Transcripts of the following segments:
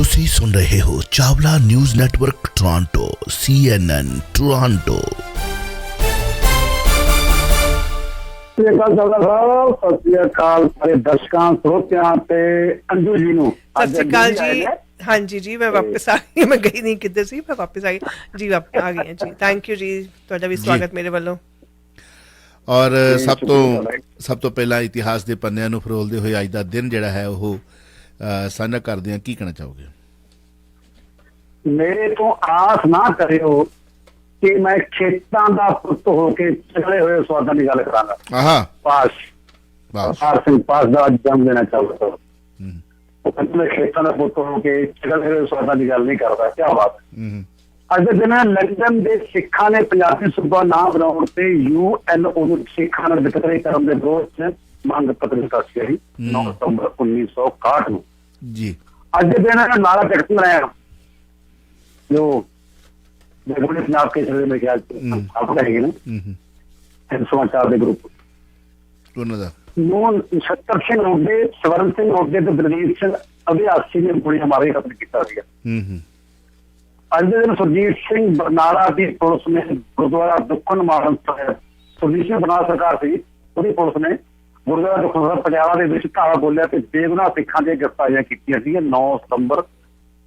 ਤੁਸੀਂ ਸੁਣ ਰਹੇ ਹੋ Chawla news network Toronto CNN Toronto. ਸਤਿ ਸ਼੍ਰੀ ਅਕਾਲ ਚਾਵਲਾ ਸਾਹਿਬ, ਸਤਿ ਸ਼੍ਰੀ ਅਕਾਲ ਸਾਰੇ ਦਰਸ਼ਕਾਂ ਸਰੋਤਿਆਂ ਤੇ ਅੰਜੂ ਜੀ ਨੂੰ। सत श्री अकाल जी। हाँ जी जी मैं वापस आ गई, मैं गई नहीं किधर सी, मैं वापस आ गई जी, आ गई हैं जी। थैंक यू जी, ਤੁਹਾਡਾ ਵੀ ਸਵਾਗਤ ਮੇਰੇ ਵੱਲੋਂ। ਔਰ ਸਭ ਤੋਂ ਪਹਿਲਾਂ ਇਤਿਹਾਸ ਦੇ ਪੰਨਿਆਂ ਨੂੰ ਫਰੋਲਦੇ ਹੋਏ ਅੱਜ ਦਾ ਦਿਨ ਜਿਹੜਾ ਹੈ ਉਹ ਸਾਂਝਾ ਕਰਦੇ ਹਾਂ। ਕੀ ਕਹਿਣਾ ਚਾਹੋਗੇ? ਮੇਰੇ ਤੋਂ ਆਸ ਨਾ ਕਰਿਓ ਕਿ ਮੈਂ ਖੇਤਾਂ ਦਾ ਪੁੱਤ ਹੋ ਕੇ ਚਲੇ ਹੋਏ ਸਵਾਦਾਂ ਦੀ ਗੱਲ ਕਰਾਂਗਾ। ਆਹਾ ਪਾਸ ਸਿੰਘ ਪਾਸ ਦਾ ਜਨਮ ਦੇਣਾ ਚਾਹੁੰਦਾ। ਉਹ ਕਹਿੰਦੇ ਖੇਤਾਂ ਦਾ ਪੁੱਤ ਹੋ ਕੇ ਚਲੇ ਹੋਏ ਸਵਾਦਾਂ ਦੀ ਗੱਲ ਨਹੀਂ ਕਰਦਾ। ਕੀ ਬਾਤ ਹੈ। ਅੱਜ ਦੇ ਦਿਨ ਲੰਡਨ ਦੇ ਸਿੱਖਾਂ ਨੇ ਪੰਜਾਬੀ ਸੂਬਾ ਨਾ ਬਣਾਉਣ ਤੇ UNO ਨੂੰ ਸਿੱਖਾਂ ਨਾਲ ਵਿਤਕਰੇ ਕਰਨ ਦੇ ਵਿਰੋਧ 'ਚ ਮੰਗ ਪੱਤਰ ਦਿੱਤਾ ਸੀ 9 ਸਤੰਬਰ 1961 ਨੂੰ ਜੀ। ਅੱਜ ਦੇ ਦਿਨ ਨਾਰਾ ਟੈਕਸ ਬਣਾਇਆ ਜੋ ਪੰਜਾਬ ਕੇ ਮੇਰੇ ਖਿਆਲ ਆਪ ਹੈਗੇ ਨਾ ਸਮਾਚਾਰ ਦੇ ਗਰੁੱਪ ਉਹਨਾਂ ਦਾ ਨੂੰ ਸੱਤਰ ਸਿੰਘ ਹੋਗੇ, ਸਵਰਨ ਸਿੰਘ ਹੋਗੇ ਤੇ ਦਲਜੀਤ ਸਿੰਘ ਅਭਿਆਸੀ ਨੇ ਗੋਲੀਆਂ ਮਾਰ ਕੇ ਕਤਲ ਕੀਤਾ ਸੀਗਾ। ਅੱਜ ਦੇ ਦਿਨ ਸੁਰਜੀਤ ਸਿੰਘ ਬਰਨਾਲਾ ਦੀ ਪੁਲਿਸ ਨੇ ਗੁਰਦੁਆਰਾ ਦੁੱਖਨ ਮਾਰਨ ਸਾਹਿਬ, ਸੁਰਜੀਤ ਸਿੰਘ ਬਰਨਾਲਾ ਸਰਕਾਰ ਸੀ, ਉਹਦੀ ਪੁਲਿਸ ਨੇ ਗੁਰਦੁਆਰਾ ਦੁੱਖਨ ਸਾਹਿਬ ਪਟਿਆਲਾ ਦੇ ਵਿੱਚ ਧਾਵਾ ਬੋਲਿਆ ਤੇ ਬੇਗੁਨਾਹ ਸਿੱਖਾਂ ਦੀਆਂ ਗ੍ਰਿਫਤਾਰੀਆਂ ਕੀਤੀਆਂ ਸੀਗੀਆਂ 9 ਸਤੰਬਰ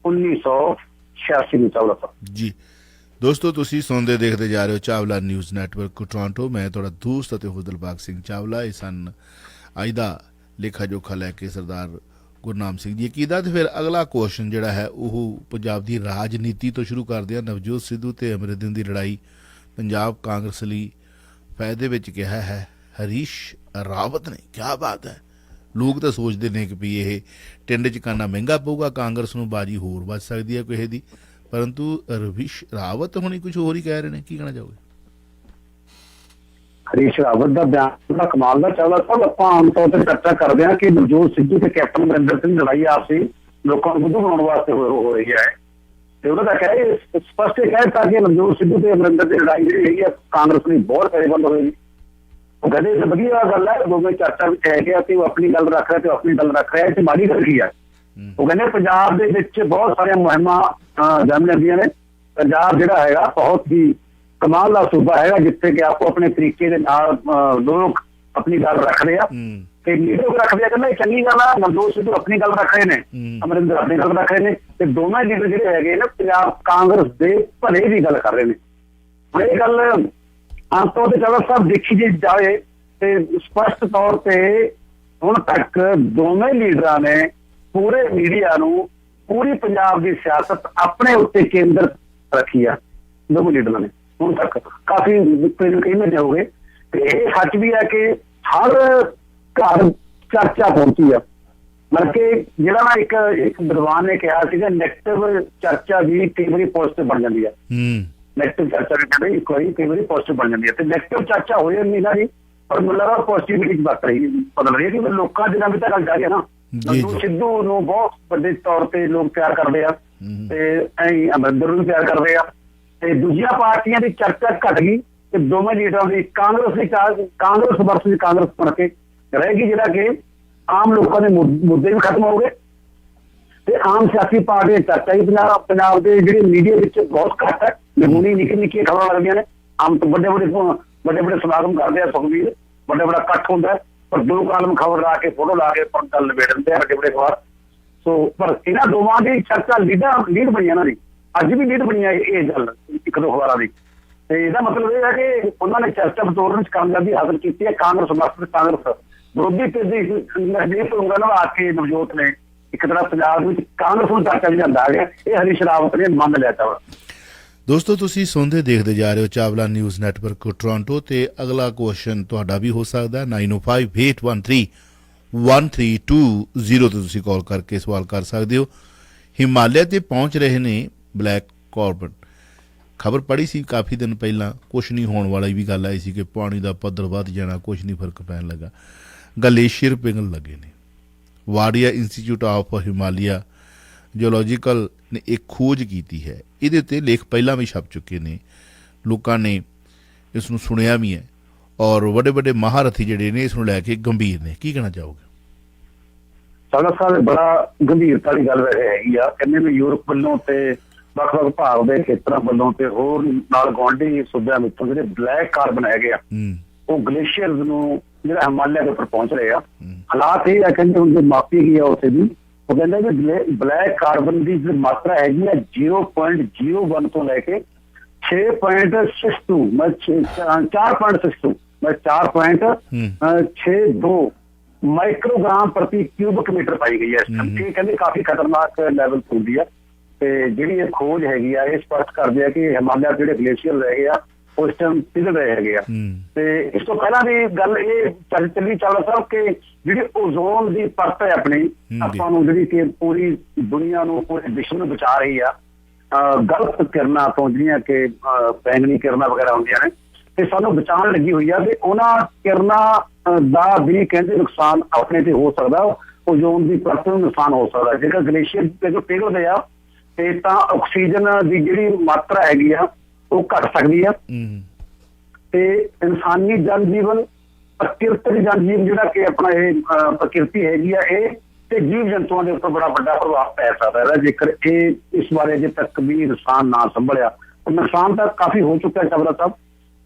1986 ਨੂੰ। ਚਾਵਲਾ ਸਾਹਿਬ ਜੀ। ਦੋਸਤੋ, ਤੁਸੀਂ ਸੁਣਦੇ ਦੇਖਦੇ ਜਾ ਰਹੇ ਹੋ ਚਾਵਲਾ ਨਿਊਜ਼ ਨੈਟਵਰਕ ਟੋਰਾਂਟੋ। ਮੈਂ ਤੁਹਾਡਾ ਦੋਸਤ ਅਤੇ ਦਿਲਬਾਗ ਸਿੰਘ ਚਾਵਲਾ। ਇਹ ਸਨ ਅੱਜ ਦਾ ਲੇਖਾ ਜੋਖਾ ਲੈ ਕੇ ਸਰਦਾਰ ਗੁਰਨਾਮ ਸਿੰਘ ਜੀ ਅਕੀਦਾ। ਤੇ ਫਿਰ ਅਗਲਾ ਕੁਐਸਚਨ ਜਿਹੜਾ ਹੈ ਉਹ ਪੰਜਾਬ ਦੀ ਰਾਜਨੀਤੀ ਤੋਂ ਸ਼ੁਰੂ ਕਰਦੇ ਹਾਂ। ਨਵਜੋਤ ਸਿੱਧੂ ਤੇ ਅਮਰਿੰਦਰ ਦੀ ਲੜਾਈ ਪੰਜਾਬ ਕਾਂਗਰਸ ਲਈ ਫਾਇਦੇ ਵਿੱਚ ਕਿਹਾ ਹੈ ਹਰੀਸ਼ ਰਾਵਤ ਨੇ। ਕਿਆ ਬਾਤ ਹੈ। ਲੋਕ ਤਾਂ ਸੋਚਦੇ ਨੇ ਕਿ ਵੀ ਇਹ ਟਿੰਡ 'ਚ ਕਾਨਾ ਮਹਿੰਗਾ ਪਊਗਾ, ਕਾਂਗਰਸ ਨੂੰ ਬਾਜੀ ਹੋਰ ਵੱਜ ਸਕਦੀ ਹੈ ਕਿਸੇ ਦੀ, ਪਰੰਤੂ ਹਰੀਸ਼ ਰਾਵਤ ਹੁਣੀ ਕੁਝ ਹੋਰ ਹੀ ਕਹਿ ਰਹੇ ਨੇ। ਕੀ ਕਹਿਣਾ ਚਾਹੋਗੇ? ਹਰੀਸ਼ ਰਾਵਤ ਦਾ ਬਿਆਨ ਦਾ ਕਮਾਲ ਦਾ। ਚਾਵਲਾ ਸਾਹਿਬ, ਆਪਾਂ ਆਮ ਤੌਰ ਤੇ ਚਰਚਾ ਕਰਦੇ ਹਾਂ ਕਿ ਨਵਜੋਤ ਸਿੱਧੂ ਤੇ ਕੈਪਟਨ ਅਮਰਿੰਦਰ ਸਿੰਘ ਦੀ ਲੜਾਈ ਆਪਸੀ ਲੋਕਾਂ ਨੂੰ ਬੁੱਧੂ ਬਣਾਉਣ ਵਾਸਤੇ ਹੋ ਰਹੀ ਹੈ ਤੇ ਉਹਨਾਂ ਦਾ ਕਹੇ ਸਪਸ਼ਟ ਕਹਿ ਦਿੱਤਾ ਕਿ ਨਵਜੋਤ ਸਿੱਧੂ ਤੇ ਅਮਰਿੰਦਰ ਦੀ ਲੜਾਈ ਜਿਹੜੀ ਹੈਗੀ ਆ ਕਾਂਗਰਸ ਲਈ ਬਹੁਤ ਫਾਇਦੇਮੰਦ ਹੋਏਗੀ। ਉਹ ਕਹਿੰਦੇ ਤੇ ਵਧੀਆ ਗੱਲ ਹੈ, ਦੋਵੇਂ ਚਰਚਾ ਵਿੱਚ ਹੈ ਗਿਆ ਕਿ ਉਹ ਆਪਣੀ ਗੱਲ ਰੱਖ ਰਿਹਾ ਤੇ ਆਪਣੀ ਗੱਲ ਰੱਖ ਰਿਹਾ ਤੇ ਮਾੜੀ ਗੱਲ ਕੀ ਹੈ। ਉਹ ਕਹਿੰਦੇ ਪੰਜਾਬ ਦੇ ਵਿੱਚ ਬਹੁਤ ਸਾਰੀਆਂ ਮੁਹਿੰਮਾਂ ਜੰਮ ਜਾਂਦੀਆਂ ਨੇ। ਪੰਜਾਬ ਜਿਹੜਾ ਹੈਗਾ ਬਹੁਤ ਹੀ ਕਮਾਲ ਦਾ ਸੂਬਾ ਹੈਗਾ ਜਿੱਥੇ ਕਿ ਆਪੋ ਆਪਣੇ ਤਰੀਕੇ ਦੇ ਨਾਲ ਲੋਕ ਆਪਣੀ ਗੱਲ ਰੱਖਦੇ ਆ ਤੇ ਲੀਡਰ ਰੱਖਦੇ ਆ। ਕਹਿੰਦਾ ਇਹ ਚੰਗੀ ਗੱਲ ਆ। ਨਵਜੋਤ ਸਿੱਧੂ ਆਪਣੀ ਗੱਲ ਰੱਖ ਰਹੇ ਨੇ, ਅਮਰਿੰਦਰ ਆਪਣੀ ਗੱਲ ਰੱਖ ਰਹੇ ਨੇ ਤੇ ਦੋਵੇਂ ਲੀਡਰ ਜਿਹੜੇ ਹੈਗੇ ਨੇ ਪੰਜਾਬ ਕਾਂਗਰਸ ਦੇ ਭਲੇ ਦੀ ਗੱਲ ਕਰ ਰਹੇ ਨੇ। ਇਹ ਗੱਲ ਆਮ ਤੌਰ ਤੇ ਚਾਵਲਾ ਸਾਹਿਬ ਦੇਖੀ ਜੇ ਜਾਵੇ ਤੇ ਸਪਸ਼ਟ ਤੌਰ ਤੇ ਹੁਣ ਤੱਕ ਦੋਵੇਂ ਲੀਡਰਾਂ ਨੇ ਪੂਰੇ ਮੀਡੀਆ ਨੂੰ, ਪੂਰੀ ਪੰਜਾਬ ਦੀ ਸਿਆਸਤ ਆਪਣੇ ਉੱਤੇ ਕੇਂਦਰ ਰੱਖੀ ਆ। ਦੋਵੇਂ ਲੀਡਰਾਂ ਨੇ ਹੁਣ ਤੱਕ ਕਾਫੀ ਕਈ ਮਹੀਨੇ ਹੋ ਗਏ ਤੇ ਇਹ ਸੱਚ ਵੀ ਹੈ ਕਿ ਹਰ ਘਰ ਚਰਚਾ ਪਹੁੰਚੀ ਆ। ਮਤਲਬ ਕਿ ਜਿਹੜਾ ਨਾ ਇੱਕ ਵਿਦਵਾਨ ਨੇ ਕਿਹਾ ਸੀਗਾ ਨੈਗੇਟਿਵ ਚਰਚਾ ਵੀ ਕਈ ਵਾਰੀ ਪੋਜ਼ਿਟਿਵ ਬਣ ਜਾਂਦੀ ਆ। ਨੈਗੇਟਿਵ ਚਰਚਾ ਵੀ ਕਹਿੰਦੇ ਇੱਕ ਵਾਰੀ ਕਈ ਵਾਰੀ ਪੋਜ਼ਿਟਿਵ ਬਣ ਜਾਂਦੀ ਹੈ ਤੇ ਨੈਗੇਟਿਵ ਚਰਚਾ ਹੋਈ ਨਹੀਂ ਨਾ ਜੀ, ਪਰ ਮੈਨੂੰ ਪੋਜ਼ਿਟਿਵਿਟੀ ਵਰਤ ਰਹੀ ਬਦਲ ਰਹੀ ਹੈ ਕਿ ਲੋਕਾਂ ਦੇ ਨਾਲ ਵੀ ਤਾਂ ਗੱਲ ਜਾ ਰਹੀ ਹੈ ਨਾ। ਸਿੱਧੂ ਨੂੰ ਬਹੁਤ ਵੱਡੇ ਤੌਰ ਤੇ ਲੋਕ ਪਿਆਰ ਕਰਦੇ ਆ ਤੇ ਅਮਰਿੰਦਰ ਨੂੰ ਪਿਆਰ ਕਰਦੇ ਆ ਤੇ ਦੂਜੀਆਂ ਪਾਰਟੀਆਂ ਦੀ ਚਰਚਾ ਘਟ ਗਈ ਤੇ ਦੋਵੇਂ ਲੀਡਰਾਂ ਦੀ ਕਾਂਗਰਸ ਵਰਸਸ ਕਾਂਗਰਸ ਬਣ ਕੇ ਰਹੇਗੀ, ਜਿਹੜਾ ਕਿ ਆਮ ਲੋਕਾਂ ਦੇ ਮੁੱਦੇ ਵੀ ਖਤਮ ਹੋ ਗਏ ਤੇ ਆਮ ਸਿਆਸੀ ਪਾਰਟੀਆਂ ਚਰਚਾ ਹੀ ਪੰਜਾਬ ਦੇ ਜਿਹੜੇ ਮੀਡੀਆ ਵਿੱਚ ਬਹੁਤ ਘੱਟ ਹੈ। ਨਮੂਨੀ ਨਿੱਕੀ ਨਿੱਕੀਆਂ ਖਬਰਾਂ ਲੱਗਦੀਆਂ ਨੇ। ਆਮ ਤੋਂ ਵੱਡੇ ਸਮਾਗਮ ਕਰਦੇ ਆ ਸੁਖਬੀਰ, ਵੱਡਾ ਇਕੱਠ ਹੁੰਦਾ ਪਰ ਦੋ ਕਾਲਮ ਖਬਰ ਲਾ ਕੇ ਫੋਟੋ ਲਾ ਕੇ ਗੱਲ ਨਿਬੇੜ ਦਿੰਦੇ ਆ ਵੱਡੇ ਅਖਬਾਰ। ਸੋ ਪਰ ਇਹਨਾਂ ਦੋਵਾਂ ਦੀ ਚਰਚਾ ਲੀਡ ਬਣੀ ਇਹਨਾਂ ਦੀ, ਅੱਜ ਵੀ ਲੀਡ ਬਣੀ ਹੈ ਇਹ ਗੱਲ ਇੱਕ ਦੋ ਅਖਬਾਰਾਂ ਦੀ। ਤੇ ਇਹਦਾ ਮਤਲਬ ਇਹ ਹੈ ਕਿ ਉਹਨਾਂ ਨੇ ਚਰਚਾ ਬਤੌਰਨ ਚ ਕਾਮਯਾਬੀ ਹਾਸਲ ਕੀਤੀ ਹੈ। ਕਾਂਗਰਸ ਵਿਰੋਧੀ ਤੇ ਨਜ਼ਦੀਕ ਉਂਗਲ ਆ ਕੇ ਨਵਜੋਤ ਨੇ ਇੱਕ ਤਰ੍ਹਾਂ ਪੰਜਾਬ ਵਿੱਚ ਕਾਂਗਰਸ ਨੂੰ ਚਰਚਾ ਵੀ ਲਿਆਂਦਾ ਗਿਆ। ਇਹ ਹਰੀਸ਼ ਰਾਵਤ ਨੇ ਮੰਨ ਲਿਆ। ਚਾਵਲਾ ਦੋਸਤੋ, ਤੁਸੀਂ ਸੁਣਦੇ ਦੇਖਦੇ ਜਾ ਰਹੇ ਹੋ ਚਾਵਲਾ ਨਿਊਜ਼ ਨੈਟਵਰਕ ਟੋਰਾਂਟੋ ਤੇ ਅਗਲਾ ਕੁਐਸਚਨ ਤੁਹਾਡਾ ਵੀ ਹੋ ਸਕਦਾ 9058131320 ਤੇ ਤੁਸੀਂ ਕਾਲ ਕਰਕੇ ਸਵਾਲ ਕਰ ਸਕਦੇ ਹੋ। ਹਿਮਾਲਿਆ ਤੇ ਪਹੁੰਚ ਰਹੇ ਨੇ ਬਲੈਕ ਕਾਰਬਨ। ਖਬਰ ਪੜ੍ਹੀ ਸੀ ਕਾਫੀ ਦਿਨ ਪਹਿਲਾਂ, ਕੁਛ ਨਹੀਂ ਹੋਣ ਵਾਲੀ ਵੀ ਗੱਲ ਆਈ ਸੀ ਕਿ ਪਾਣੀ ਦਾ ਪੱਧਰ ਵੱਧ ਜਾਣਾ, ਕੁਛ ਨਹੀਂ ਫਰਕ ਪੈਣ ਲੱਗਾ, ਗਲੇਸ਼ੀਅਰ ਪਿਘਲਣ ਲੱਗੇ ਨੇ। ਵਾਡੀਆ ਇੰਸਟੀਚਿਊਟ ਆਫ ਹਿਮਾਲਿਆ ਜਿਓਲੋਜੀਕਲ ਨੇ ਇੱਕ ਖੋਜ ਕੀਤੀ ਹੈ। ਇਹਦੇ ਉੱਤੇ ਲੇਖ ਪਹਿਲਾਂ ਵੀ ਛਪ ਚੁੱਕੇ ਨੇ, ਲੋਕਾਂ ਨੇ ਇਸ ਨੂੰ ਸੁਣਿਆ ਵੀ ਹੈ ਔਰ ਵੱਡੇ ਵੱਡੇ ਮਹਾਰਥੀ ਜਿਹੜੇ ਨੇ ਇਸ ਨੂੰ ਲੈ ਕੇ ਗੰਭੀਰ ਨੇ। ਕੀ ਕਹਿਣਾ ਚਾਹੋਗੇ? ਚਾਵਲਾ ਸਾਹਿਬ ਬੜਾ ਗੰਭੀਰਤਾ ਦੀ ਗੱਲ ਹੈਗੀ ਆ। ਕਹਿੰਦੇ ਵੀ ਯੂਰਪ ਵੱਲੋਂ ਤੇ ਵੱਖ-ਵੱਖ ਭਾਰਤ ਦੇ ਖੇਤਰਾਂ ਵੱਲੋਂ ਤੇ ਹੋਰ ਨਾਲ ਗੁਆਂਢੀ ਸੂਬਿਆਂ ਵਿੱਚੋਂ ਜਿਹੜੇ ਬਲੈਕ ਕਾਰਬਨ ਹੈਗੇ ਆ ਉਹ ਗਲੇਸ਼ੀਅਰਸ ਨੂੰ ਜਿਹੜਾ ਹਿਮਾਲਿਆ ਦੇ ਉੱਪਰ ਪਹੁੰਚ ਰਹੇ ਆ। ਹਾਲਾਤ ਇਹ ਆ ਕਹਿੰਦੇ ਹੁਣ ਜੇ ਮਾਪੀ ਗਈ ਆ ਉੱਥੇ ਦੀ, ਉਹ ਕਹਿੰਦੇ ਵੀ ਬਲੈਕ ਕਾਰਬਨ ਦੀ ਜਿਹੜੀ ਮਾਤਰਾ ਹੈਗੀ ਆ 0.01 ਤੋਂ ਲੈ ਕੇ 6.62 4.62 4.62 ਮਾਈਕਰੋਗ੍ਰਾਮ ਪ੍ਰਤੀ ਕਿਊਬਿਕ ਮੀਟਰ ਪਾਈ ਗਈ ਹੈ। ਇਹ ਕਹਿੰਦੇ ਕਾਫੀ ਖਤਰਨਾਕ ਲੈਵਲ ਹੁੰਦੀ ਆ। ਤੇ ਜਿਹੜੀ ਇਹ ਖੋਜ ਹੈਗੀ ਆ ਇਹ ਸਪਸ਼ਟ ਕਰਦੇ ਆ ਕਿ ਹਿਮਾਲਿਆ ਜਿਹੜੇ ਗਲੇਸ਼ੀਅਰ ਹੈਗੇ ਆ ਉਸ ਟਾਈਮ ਪਿਘਲ ਰਹੇ ਹੈਗੇ ਆ। ਤੇ ਇਸ ਤੋਂ ਪਹਿਲਾਂ ਦੀ ਗੱਲ ਇਹ ਚੱਲੀ ਚੱਲ ਸਾਹਿਬ ਕਿ ਜਿਹੜੀ ਓਜ਼ੋਨ ਦੀ ਪਰਤ ਹੈ ਆਪਣੀ, ਆਪਾਂ ਨੂੰ ਜਿਹੜੀ ਕਿ ਪੂਰੀ ਦੁਨੀਆ ਨੂੰ ਪੂਰੇ ਵਿਸ਼ਵ ਨੂੰ ਬਚਾ ਰਹੀ ਆ ਗਲਤ ਕਿਰਨਾਂ ਤੋਂ, ਜਿਹੜੀਆਂ ਕਿ ਬੈਂਗਣੀ ਕਿਰਨਾਂ ਵਗੈਰਾ ਹੁੰਦੀਆਂ ਨੇ, ਤੇ ਸਾਨੂੰ ਬਚਾਉਣ ਲੱਗੀ ਹੋਈ ਆ। ਤੇ ਉਹਨਾਂ ਕਿਰਨਾਂ ਦਾ ਵੀ ਕਹਿੰਦੇ ਨੁਕਸਾਨ ਆਪਣੇ ਤੇ ਹੋ ਸਕਦਾ, ਓਜ਼ੋਨ ਦੀ ਪਰਤ ਨੂੰ ਨੁਕਸਾਨ ਹੋ ਸਕਦਾ। ਜੇਕਰ ਗਲੇਸ਼ੀਅਰ ਪਿਘਲਦੇ ਆ ਤੇ ਤਾਂ ਆਕਸੀਜਨ ਦੀ ਜਿਹੜੀ ਮਾਤਰਾ ਹੈਗੀ ਆ ਉਹ ਘਟ ਸਕਦੀ ਆ। ਤੇ ਇਨਸਾਨੀ ਜਨਜੀਵਨ, ਪ੍ਰਕਿਰਤਿਕ ਜਨਜੀਵਨ ਜਿਹੜਾ ਕਿ ਆਪਣਾ ਇਹ ਪ੍ਰਕਿਰਤੀ ਹੈਗੀ ਆ ਇਹ ਤੇ ਜੀਵ ਜੰਤੂਆਂ ਦੇ ਉੱਪਰ ਬੜਾ ਵੱਡਾ ਪ੍ਰਭਾਵ ਪੈ ਸਕਦਾ ਹੈ ਜੇਕਰ ਇਹ ਇਸ ਬਾਰੇ ਅਜੇ ਤੱਕ ਵੀ ਇਨਸਾਨ ਨਾ ਸੰਭਲਿਆ। ਨੁਕਸਾਨ ਤਾਂ ਕਾਫੀ ਹੋ ਚੁੱਕਾ ਹੈ ਚਾਵਲਾ ਸਾਹਿਬ,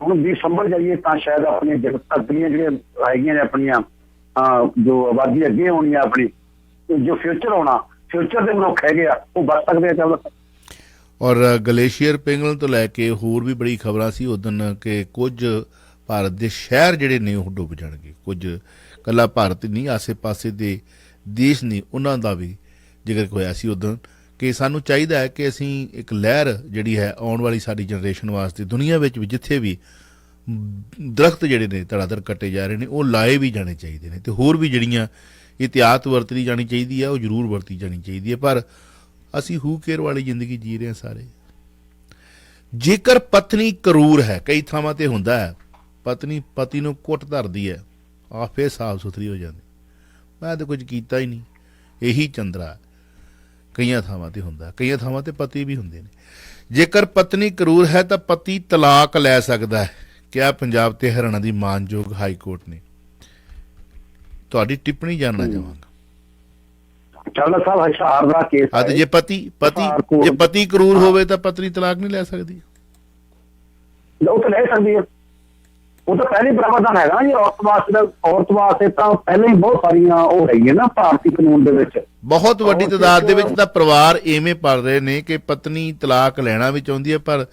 ਹੁਣ ਵੀ ਸੰਭਲ ਜਾਈਏ ਤਾਂ ਸ਼ਾਇਦ ਆਪਣੀਆਂ ਅਗਲੀਆਂ ਜਿਹੜੀਆਂ ਹੈਗੀਆਂ ਨੇ ਆਪਣੀਆਂ ਜੋ ਆਬਾਦੀ ਅੱਗੇ ਆਉਣੀ ਆ, ਆਪਣੀ ਜੋ ਫਿਊਚਰ ਆਉਣਾ, ਫਿਊਚਰ ਦੇ ਮਨੁੱਖ ਹੈਗੇ ਆ ਉਹ ਬਚ ਸਕਦੇ ਆ ਚਾਵਲਾ ਸਾਹਿਬ। ਔਰ ਗਲੇਸ਼ੀਅਰ ਪਿਘਲਣ ਤੋਂ ਲੈ ਕੇ ਹੋਰ ਵੀ ਬੜੀ ਖਬਰਾਂ ਸੀ ਉਦੋਂ ਕਿ ਕੁਝ ਭਾਰਤ ਦੇ ਸ਼ਹਿਰ ਜਿਹੜੇ ਨੇ ਉਹ ਡੁੱਬ ਜਾਣਗੇ। ਕੁਝ ਇਕੱਲਾ ਭਾਰਤ ਨਹੀਂ, ਆਸੇ ਪਾਸੇ ਦੇ ਦੇਸ਼ ਨੇ ਉਹਨਾਂ ਦਾ ਵੀ ਜ਼ਿਕਰ ਹੋਇਆ ਸੀ ਉਦੋਂ ਕਿ ਸਾਨੂੰ ਚਾਹੀਦਾ ਹੈ ਕਿ ਅਸੀਂ ਇੱਕ ਲਹਿਰ ਜਿਹੜੀ ਹੈ ਆਉਣ ਵਾਲੀ ਸਾਡੀ ਜਨਰੇਸ਼ਨ ਵਾਸਤੇ ਦੁਨੀਆ ਵਿੱਚ ਵੀ ਜਿੱਥੇ ਵੀ ਦਰਖਤ ਜਿਹੜੇ ਨੇ ਧੜਾਧੜ ਕੱਟੇ ਜਾ ਰਹੇ ਨੇ ਉਹ ਲਾਏ ਵੀ ਜਾਣੇ ਚਾਹੀਦੇ ਨੇ। ਤੇ ਹੋਰ ਵੀ ਜਿਹੜੀਆਂ ਇਤਿਆਤ ਵਰਤੀ ਜਾਣੀ ਚਾਹੀਦੀ ਹੈ ਉਹ ਜ਼ਰੂਰ ਵਰਤੀ ਜਾਣੀ ਚਾਹੀਦੀ ਹੈ। ਪਰ ਅਸੀਂ ਹੂ ਕੇਅਰ ਵਾਲੀ ਜ਼ਿੰਦਗੀ ਜੀ ਰਹੇ ਹਾਂ ਸਾਰੇ। ਜੇਕਰ ਪਤਨੀ ਕਰੂਰ ਹੈ, ਕਈ ਥਾਵਾਂ ਤੇ ਹੁੰਦਾ ਹੈ ਪਤਨੀ ਪਤੀ ਨੂੰ ਕੁੱਟ ਧਰਦੀ ਹੈ, ਫੇਰ ਸਾਫ਼ ਸੁਥਰੀ ਹੋ ਜਾਂਦੀ, ਮੈਂ ਤਾਂ ਕੁਝ ਕੀਤਾ ਹੀ ਨਹੀਂ, ਇਹੀ ਚੰਦਰਾ। ਕਈਆਂ ਥਾਵਾਂ ਤੇ ਹੁੰਦਾ, ਕਈਆਂ ਥਾਵਾਂ ਤੇ ਪਤੀ ਵੀ ਹੁੰਦੇ ਨੇ। ਜੇਕਰ ਪਤਨੀ ਕਰੂਰ ਹੈ ਤਾਂ ਪਤੀ ਤਲਾਕ ਲੈ ਸਕਦਾ ਹੈ, ਕਿਹਾ ਪੰਜਾਬ ਤੇ ਹਰਿਆਣਾ ਦੀ ਮਾਨਯੋਗ ਹਾਈ ਕੋਰਟ ਨੇ। ਤੁਹਾਡੀ ਟਿੱਪਣੀ ਜਾਣਨਾ ਚਾਹਾਂਗਾ। ਚਾਵਲਾ ਸਾਹਿਬ ਹਿਸਾਰ ਦਾ ਕੇਸ ਤੇ ਜੇ ਪਤੀ ਕਰੂਰ ਹੋਵੇ ਤਾਂ ਪਤਨੀ ਤਲਾਕ ਨਹੀਂ ਲੈ ਸਕਦੀ? ਉਹ ਤਾਂ ਲੈ ਸਕਦੀ ਹੈ, ਉਹ ਤਾਂ ਪਹਿਲੇ ਪ੍ਰਾਵਧਾਨ ਹੈਗਾ ਜੀ ਔਰਤ ਵਾਸਤੇ ਤਾਂ ਪਹਿਲਾਂ ਹੀ ਬਹੁਤ ਸਾਰੀਆਂ ਉਹ ਹੈਗੀਆਂ ਨਾ ਭਾਰਤੀ ਕਾਨੂੰਨ ਦੇ ਵਿੱਚ। ਬਹੁਤ ਵੱਡੀ ਤਾਦਾਦ ਦੇ ਵਿੱਚ ਤਾਂ ਪਰਿਵਾਰ ਐਵੇਂ ਪਲ ਰਹੇ ਨੇ ਕਿ ਪਤਨੀ ਤਲਾਕ ਲੈਣਾ ਵੀ ਚਾਹੁੰਦੀ ਹੈ ਪਰ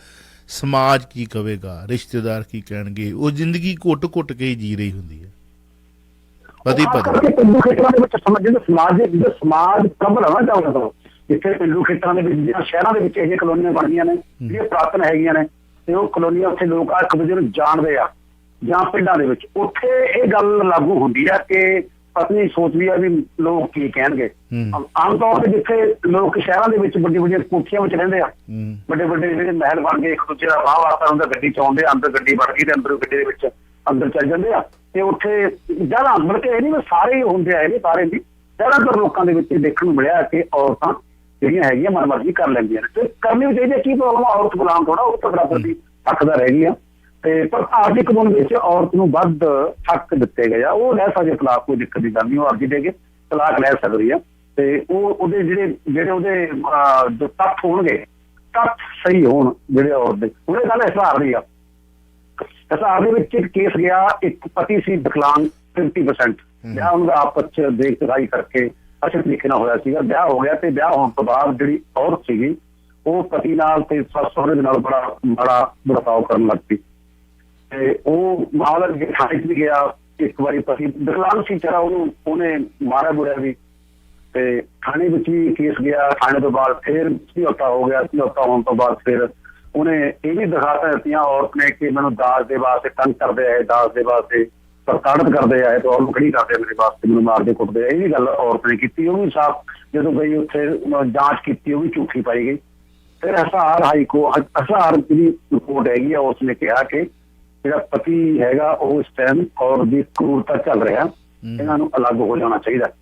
ਸਮਾਜ ਕੀ ਕਹੇਗਾ, ਰਿਸ਼ਤੇਦਾਰ ਕੀ ਕਹਿਣਗੇ, ਉਹ ਜ਼ਿੰਦਗੀ ਘੁੱਟ ਕੇ ਹੀ ਜੀ ਰਹੀ ਹੁੰਦੀ ਹੈ। ਪਿੰਡੂ ਖੇਤਰਾਂ ਦੇ ਵਿੱਚ ਸਮਾਜ ਪ੍ਰਬਲ ਹੈ ਨਾ ਚਾਹੁੰਦਾ, ਜਿੱਥੇ ਪਿੰਡੂ ਖੇਤਰਾਂ ਦੇ ਵਿੱਚ ਜਾਂ ਸ਼ਹਿਰਾਂ ਦੇ ਵਿੱਚ ਇਹ ਕਲੋਨੀਆਂ ਬਣਦੀਆਂ ਨੇ ਜਿਹੜੀਆਂ ਪੁਰਾਤਨ ਹੈਗੀਆਂ ਨੇ ਤੇ ਉਹ ਕਲੋਨੀਆਂ ਉੱਥੇ ਲੋਕ ਇੱਕ ਦੂਜੇ ਨੂੰ ਜਾਣਦੇ ਆ, ਜਾਂ ਪਿੰਡਾਂ ਦੇ ਵਿੱਚ ਉੱਥੇ ਇਹ ਗੱਲ ਲਾਗੂ ਹੁੰਦੀ ਆ ਕਿ ਪਤਨੀ ਸੋਚਦੀ ਆ ਵੀ ਲੋਕ ਕੀ ਕਹਿਣਗੇ। ਆਮ ਤੌਰ ਤੇ ਜਿੱਥੇ ਲੋਕ ਸ਼ਹਿਰਾਂ ਦੇ ਵਿੱਚ ਵੱਡੀਆਂ ਕੋਠੀਆਂ ਵਿੱਚ ਰਹਿੰਦੇ ਆ, ਵੱਡੇ ਜਿਹੜੇ ਮਹਿਲ ਬਣ ਕੇ ਇੱਕ ਦੂਜੇ ਦਾ ਵਾਹ ਵਾਸਤਾ ਹੁੰਦਾ, ਗੱਡੀ ਚ ਆਉਂਦੇ, ਅੰਦਰ ਗੱਡੀ ਵੜ ਗਈ ਤੇ ਅੰਦਰ ਗੱਡੀ ਦੇ ਵਿੱਚ ਅੰਦਰ ਚੱਲ ਜਾਂਦੇ ਆ। ਤੇ ਉੱਥੇ ਜ਼ਿਆਦਾ ਮਤਲਬ ਕਿ ਇਹ ਨਹੀਂ ਸਾਰੇ ਹੀ ਹੁੰਦੇ ਆ, ਇਹ ਸਾਰੇ ਵੀ ਜ਼ਿਆਦਾਤਰ ਲੋਕਾਂ ਦੇ ਵਿੱਚ ਦੇਖਣ ਨੂੰ ਮਿਲਿਆ ਕਿ ਔਰਤਾਂ ਜਿਹੜੀਆਂ ਹੈਗੀਆਂ ਮਨਮਰਜ਼ੀ ਕਰ ਲੈਂਦੀਆਂ ਨੇ। ਤੇ ਕਰਨੀ ਵੀ ਚਾਹੀਦੀ ਹੈ, ਕੀ ਪ੍ਰੋਬਲਮ ਆ, ਔਰਤ ਗੁਲਾਮ ਥੋੜਾ, ਉਹ ਤਾਂ ਬਰਾਬਰ ਦੀ ਹੱਕਦਾਰ ਹੈਗੀ ਆ। ਤੇ ਪਰ ਭਾਰਤੀ ਕਾਨੂੰਨ ਵਿੱਚ ਔਰਤ ਨੂੰ ਵੱਧ ਹੱਕ ਦਿੱਤੇ ਗਏ ਆ, ਉਹ ਲੈ ਸਕਦੇ ਤਲਾਕ, ਕੋਈ ਦਿੱਕਤ ਦੀ ਗੱਲ ਨਹੀਂ, ਉਹ ਅਰਜ਼ੀ ਦੇ ਕੇ ਤਲਾਕ ਲੈ ਸਕਦੀ ਆ। ਤੇ ਉਹਦੇ ਜਿਹੜੇ ਉਹਦੇ ਜੋ ਤੱਥ ਹੋਣਗੇ, ਤੱਥ ਸਹੀ ਹੋਣ ਜਿਹੜੇ ਔਰਤ ਦੇ। ਉਹਨੇ ਗੱਲ ਹਿਸਾਰ ਦੀ ਆ, ਹਿਸਾਰ ਦੇ ਵਿੱਚ ਇੱਕ ਕੇਸ ਗਿਆ, ਇੱਕ ਪਤੀ ਸੀ ਵਿਕਲਾਂਗ 50%, ਵਿਆਹ ਉਹਨਾਂ ਦਾ ਆਪਸ ਚ ਦੇਖ ਦਿਖਾਈ ਕਰਕੇ ਅੱਛੇ ਤਰੀਕੇ ਨਾਲ ਹੋਇਆ ਸੀਗਾ, ਵਿਆਹ ਹੋ ਗਿਆ। ਤੇ ਵਿਆਹ ਹੋਣ ਤੋਂ ਬਾਅਦ ਜਿਹੜੀ ਔਰਤ ਸੀਗੀ ਉਹ ਪਤੀ ਨਾਲ ਤੇ ਸੱਸ ਸਹੁਰੇ ਦੇ ਨਾਲ ਬੜਾ ਮਾੜਾ ਵਰਤਾਓ ਕਰਨ ਲੱਗ ਪਈ। ਤੇ ਉਹ ਮਾਮਲਾ ਥਾਣੇ ਚ ਵੀ ਗਿਆ, ਇੱਕ ਵਾਰੀ ਪਤੀ ਵਿਕਲਾਂਗ ਸੀ ਵਿਚਾਰਾ, ਉਹਨੇ ਮਾਰਿਆ ਮੁਰਿਆ ਵੀ, ਤੇ ਥਾਣੇ ਵਿੱਚ ਵੀ ਕੇਸ ਗਿਆ। ਥਾਣੇ ਤੋਂ ਬਾਅਦ ਫਿਰ ਸਮਝੌਤਾ ਹੋ ਗਿਆ, ਸਮਝੌਤਾ ਹੋਣ ਤੋਂ ਬਾਅਦ ਫਿਰ ਉਹਨੇ ਇਹ ਵੀ ਦਿਖਾਤਾ ਦਿੱਤੀਆਂ ਔਰਤ ਨੇ ਕਿ ਮੈਨੂੰ ਦਾਜ ਦੇ ਵਾਸਤੇ ਤੰਗ ਕਰਦੇ ਆਏ, ਦਾਜ ਦੇ ਵਾਸਤੇ ਪ੍ਰਤਾੜਿਤ ਕਰਦੇ ਆਏ, ਤੇ ਔਰਤ ਖੜੀ ਕਰਦੇ ਮੇਰੇ ਵਾਸਤੇ, ਮੈਨੂੰ ਮਾਰਦੇ ਕੁੱਟਦੇ, ਇਹ ਵੀ ਗੱਲ ਔਰਤ ਨੇ ਕੀਤੀ। ਉਹ ਵੀ ਸਾਫ਼ ਜਦੋਂ ਗਈ ਉੱਥੇ ਜਾਂਚ ਕੀਤੀ, ਉਹ ਵੀ ਝੂਠੀ ਪਾਈ ਗਈ। ਫਿਰ ਹਿਸਾਰ ਹਿਸਾਰ ਜਿਹੜੀ ਰਿਪੋਰਟ ਹੈਗੀ ਆ ਉਸਨੇ ਕਿਹਾ ਕਿ ਜਿਹੜਾ ਪਤੀ ਹੈਗਾ ਉਹ ਇਸ ਟਾਈਮ ਔਰਤ ਦੀ ਕਰੂਰਤਾ ਚੱਲ ਰਿਹਾ, ਇਹਨਾਂ ਨੂੰ ਅਲੱਗ ਹੋ ਜਾਣਾ ਚਾਹੀਦਾ।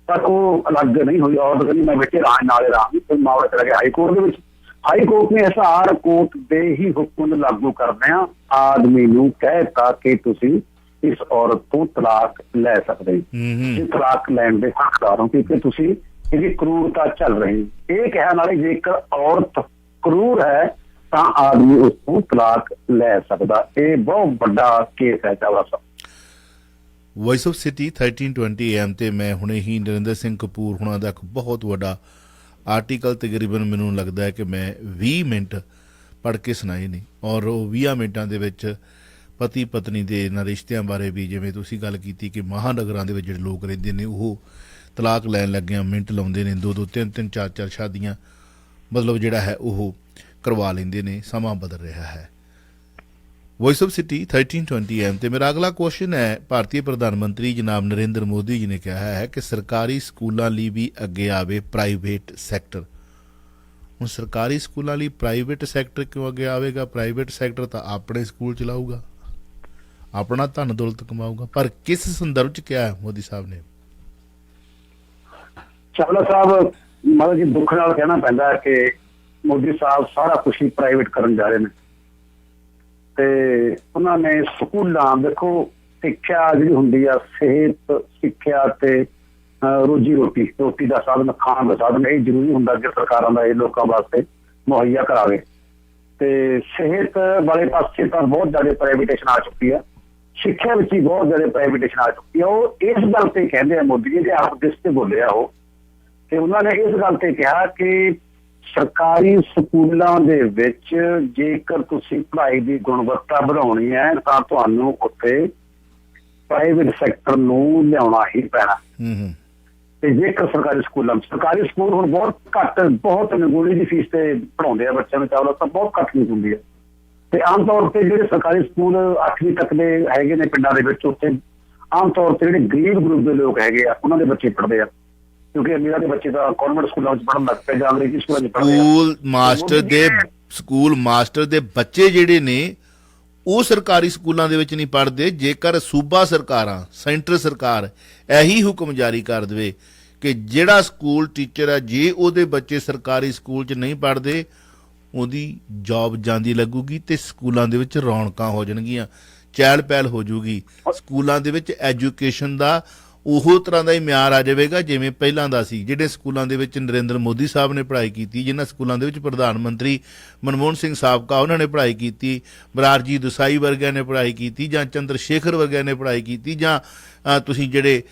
ਪਰ ਉਹ ਅਲੱਗ ਨਹੀਂ ਹੋਈ, ਔਰਤ ਕਹਿੰਦੀ ਮੈਂ ਬੈਠੇ ਨਾਲੇ ਰਹਾਂਗੀ। ਮਾਮਲਾ ਚਲਾ ਗਿਆ ਹਾਈ ਕੋਰਟ ਦੇ ਵਿੱਚ। ਹਾਈ ਕੋਰਟ ਨੇ ਹਿਸਾਰ ਕੋਰਟ ਦੇ ਹੀ ਹੁਕਮ ਲਾਗੂ ਕਰਦੇ ਆ, ਆਦਮੀ ਨੂੰ ਕਹਿ ਦਿੱਤਾ ਕਿ ਤੁਸੀਂ ਇਸ ਔਰਤ ਤੋਂ ਤਲਾਕ ਲੈ ਸਕਦੇ ਹੋ, ਜੇ ਤਲਾਕ ਲੈਣ ਦੇ ਹੱਕਦਾਰ ਹੋ, ਕਿਉਂਕਿ ਤੁਸੀਂ ਇਹਦੀ ਕਰੂਰਤਾ ਚੱਲ ਰਹੀ। ਇਹ ਕਹਿਣ ਵਾਲੇ ਜੇਕਰ ਔਰਤ ਕਰੂਰ ਹੈ ਤਾਂ ਆਦਮੀ ਉਸ ਤੋਂ ਤਲਾਕ ਲੈ ਸਕਦਾ। ਇਹ ਬਹੁਤ ਵੱਡਾ ਕੇਸ ਹੈ ਚਾਵਲਾ ਸਾਹਿਬ। ਵੌਇਸ ਆਫ ਸਿਟੀ 1320 AM ਤੇ ਮੈਂ ਹੁਣੇ ਹੀ ਨਰਿੰਦਰ ਸਿੰਘ ਕਪੂਰ ਹੁਣਾਂ ਦਾ ਇੱਕ ਬਹੁਤ ਵੱਡਾ ਆਰਟੀਕਲ ਤਕਰੀਬਨ ਮੈਨੂੰ ਲੱਗਦਾ ਹੈ ਕਿ ਮੈਂ 20 ਮਿੰਟ ਪੜ੍ਹ ਕੇ ਸੁਣਾਏ ਨੇ, ਔਰ ਉਹ 20 ਮਿੰਟਾਂ ਦੇ ਵਿੱਚ ਪਤੀ ਪਤਨੀ ਦੇ ਇਹਨਾਂ ਰਿਸ਼ਤਿਆਂ ਬਾਰੇ ਵੀ, ਜਿਵੇਂ ਤੁਸੀਂ ਗੱਲ ਕੀਤੀ ਕਿ ਮਹਾਨਗਰਾਂ ਦੇ ਵਿੱਚ ਜਿਹੜੇ ਲੋਕ ਰਹਿੰਦੇ ਨੇ ਉਹ ਤਲਾਕ ਲੈਣ ਲੱਗਿਆਂ ਮਿੰਟ ਲਾਉਂਦੇ ਨੇ, 2-2 3-3 4-4 ਸ਼ਾਦੀਆਂ ਮਤਲਬ ਜਿਹੜਾ ਹੈ ਉਹ ਕਰਵਾ ਲੈਂਦੇ ਨੇ। ਸਮਾਂ ਬਦਲ ਰਿਹਾ ਹੈ। ਵੌਇਸ ਆਫ ਸਿਟੀ 1320 AM ਤੇ ਮੇਰਾ ਅਗਲਾ ਕੁਐਸਚਨ ਹੈ, ਭਾਰਤੀ ਪ੍ਰਧਾਨ ਮੰਤਰੀ ਜਨਾਬ ਨਰਿੰਦਰ ਮੋਦੀ ਜੀ ਨੇ ਕਿਹਾ ਹੈ ਕਿ ਸਰਕਾਰੀ ਸਕੂਲਾਂ ਲਈ ਵੀ ਅੱਗੇ ਆਵੇ ਪ੍ਰਾਈਵੇਟ ਸੈਕਟਰ। ਹੁਣ ਸਰਕਾਰੀ ਸਕੂਲਾਂ ਲਈ ਪ੍ਰਾਈਵੇਟ ਸੈਕਟਰ ਕਿਉਂ ਅੱਗੇ ਆਵੇਗਾ? ਪ੍ਰਾਈਵੇਟ ਸੈਕਟਰ ਤਾਂ ਆਪਣੇ ਸਕੂਲ ਚਲਾਊਗਾ, ਆਪਣਾ ਧਨ ਦੌਲਤ ਕਮਾਊਗਾ, ਪਰ ਕਿਸ ਸੰਦਰਭ ਚ ਕਿਹਾ ਹੈ ਮੋਦੀ ਸਾਹਿਬ ਨੇ? ਚਾਵਲਾ ਸਾਹਿਬ, ਮਤਲਬ ਕਿ ਦੁੱਖ ਨਾਲ ਕਹਿਣਾ ਪੈਂਦਾ ਹੈ ਕਿ ਮੋਦੀ ਸਾਹਿਬ ਸਾਰਾ ਕੁਛ ਹੀ ਪ੍ਰਾਈਵੇਟ ਕਰਨ ਜਾ ਰਹੇ ਨੇ। ਤੇ ਉਹਨਾਂ ਨੇ ਸਕੂਲਾਂ, ਦੇਖੋ ਸਿੱਖਿਆ ਜਿਹੜੀ ਹੁੰਦੀ ਆ, ਸਿਹਤ, ਸਿੱਖਿਆ ਤੇ ਰੋਟੀ ਦਾ ਸਾਧਨ, ਖਾਣ ਦਾ ਸਾਧਨ, ਇਹ ਜ਼ਰੂਰੀ ਹੁੰਦਾ ਕਿ ਸਰਕਾਰਾਂ ਦਾ ਇਹ ਲੋਕਾਂ ਵਾਸਤੇ ਮੁਹੱਈਆ ਕਰਾਵੇ। ਤੇ ਸਿਹਤ ਵਾਲੇ ਪਾਸੇ ਤਾਂ ਬਹੁਤ ਜ਼ਿਆਦਾ ਪ੍ਰਾਈਵੇਟੇਸ਼ਨ ਆ ਚੁੱਕੀ ਆ, ਸਿੱਖਿਆ ਵਿੱਚ ਹੀ ਬਹੁਤ ਜ਼ਿਆਦਾ ਪ੍ਰਾਈਵੇਟੇਸ਼ਨ ਆ ਚੁੱਕੀ ਆ। ਉਹ ਇਸ ਗੱਲ ਤੇ ਕਹਿੰਦੇ ਆ ਮੋਦੀ ਜੀ, ਆਪ ਜਿਸ ਤੇ ਬੋਲੇ ਆ ਉਹ, ਤੇ ਉਹਨਾਂ ਨੇ ਇਸ ਗੱਲ ਤੇ ਕਿਹਾ ਕਿ ਸਰਕਾਰੀ ਸਕੂਲਾਂ ਦੇ ਵਿੱਚ ਜੇਕਰ ਤੁਸੀਂ ਪੜ੍ਹਾਈ ਦੀ ਗੁਣਵੱਤਾ ਵਧਾਉਣੀ ਹੈ ਤਾਂ ਤੁਹਾਨੂੰ ਉੱਥੇ ਪ੍ਰਾਈਵੇਟ ਸੈਕਟਰ ਨੂੰ ਲਿਆਉਣਾ ਹੀ ਪੈਣਾ। ਤੇ ਜੇਕਰ ਸਰਕਾਰੀ ਸਕੂਲ ਹੁਣ ਬਹੁਤ ਨਿਗੂਣੀ ਦੀ ਫੀਸ ਤੇ ਪੜ੍ਹਾਉਂਦੇ ਆ ਬੱਚਿਆਂ ਨੂੰ, ਚਾਵਲਾ ਤਾਂ ਬਹੁਤ ਘੱਟ ਫੀਸ ਹੁੰਦੀ ਹੈ। ਤੇ ਆਮ ਤੌਰ ਤੇ ਜਿਹੜੇ ਸਰਕਾਰੀ ਸਕੂਲ 8ਵੀਂ ਤੱਕ ਦੇ ਹੈਗੇ ਨੇ ਪਿੰਡਾਂ ਦੇ ਵਿੱਚ, ਉੱਥੇ ਆਮ ਤੌਰ ਤੇ ਜਿਹੜੇ ਗਰੀਬ ਗਰੂਪ ਦੇ ਲੋਕ ਹੈਗੇ ਆ ਉਹਨਾਂ ਦੇ ਬੱਚੇ ਪੜ੍ਹਦੇ ਆ, ਕਿਉਂਕਿ ਅਮੀਰਾਂ ਦੇ ਬੱਚੇ ਤਾਂ ਕਾਨਵੈਂਟ ਸਕੂਲਾਂ ਵਿੱਚ ਪੜ੍ਹਨ ਲੱਗ ਪਏ ਜਾਂ ਅੰਗਰੇਜ਼ੀ ਸਕੂਲਾਂ ਵਿੱਚ ਪੜ੍ਹਦੇ ਆ। ਸਕੂਲ ਮਾਸਟਰ ਦੇ ਬੱਚੇ ਜਿਹੜੇ ਨੇ ਉਹ ਸਰਕਾਰੀ ਸਕੂਲਾਂ ਦੇ ਵਿੱਚ ਨਹੀਂ ਪੜ੍ਹਦੇ। ਜੇਕਰ ਸੂਬਾ ਸਰਕਾਰਾਂ, ਸੈਂਟਰ ਸਰਕਾਰ ਇਹੀ ਹੁਕਮ ਜਾਰੀ ਕਰ ਦੇਵੇ ਕਿ ਜਿਹੜਾ ਸਕੂਲ ਟੀਚਰ ਹੈ, ਜੇ ਉਹਦੇ ਬੱਚੇ ਸਰਕਾਰੀ ਸਕੂਲ 'ਚ ਨਹੀਂ ਪੜ੍ਹਦੇ ਉਹਦੀ ਜੌਬ ਜਾਂਦੀ ਲੱਗੂਗੀ ਤੇ ਸਕੂਲਾਂ ਦੇ ਵਿੱਚ ਰੌਣਕਾਂ ਹੋ ਜਾਣਗੀਆਂ, ਚਹਿਲ ਪਹਿਲ ਹੋ ਜੂਗੀ। ਸਕੂਲਾਂ ਦੇ ਵਿੱਚ ਐਜੂਕੇਸ਼ਨ ਦਾ ਉਹ ਤਰ੍ਹਾਂ ਦਾ ਹੀ ਮਿਆਰ ਆ ਜਾਵੇਗਾ ਜਿਵੇਂ ਪਹਿਲਾਂ ਦਾ ਸੀ। ਜਿਹੜੇ ਸਕੂਲਾਂ ਦੇ ਵਿੱਚ ਨਰਿੰਦਰ ਮੋਦੀ ਸਾਹਿਬ ਨੇ ਪੜ੍ਹਾਈ ਕੀਤੀ, ਜਿਨ੍ਹਾਂ ਸਕੂਲਾਂ ਦੇ ਵਿੱਚ ਪ੍ਰਧਾਨ ਮੰਤਰੀ ਮਨਮੋਹਨ ਸਿੰਘ ਸਾਬਕਾ ਉਹਨਾਂ ਨੇ ਪੜ੍ਹਾਈ ਕੀਤੀ, ਬਰਾਰਜੀ ਦੇਸਾਈ ਵਰਗਿਆਂ ਨੇ ਪੜ੍ਹਾਈ ਕੀਤੀ, ਜਾਂ ਚੰਦਰ ਸ਼ੇਖਰ ਵਰਗਿਆਂ ਨੇ ਪੜ੍ਹਾਈ ਕੀਤੀ, ਜਾਂ ਤੁਸੀਂ ਜਿਹੜੇ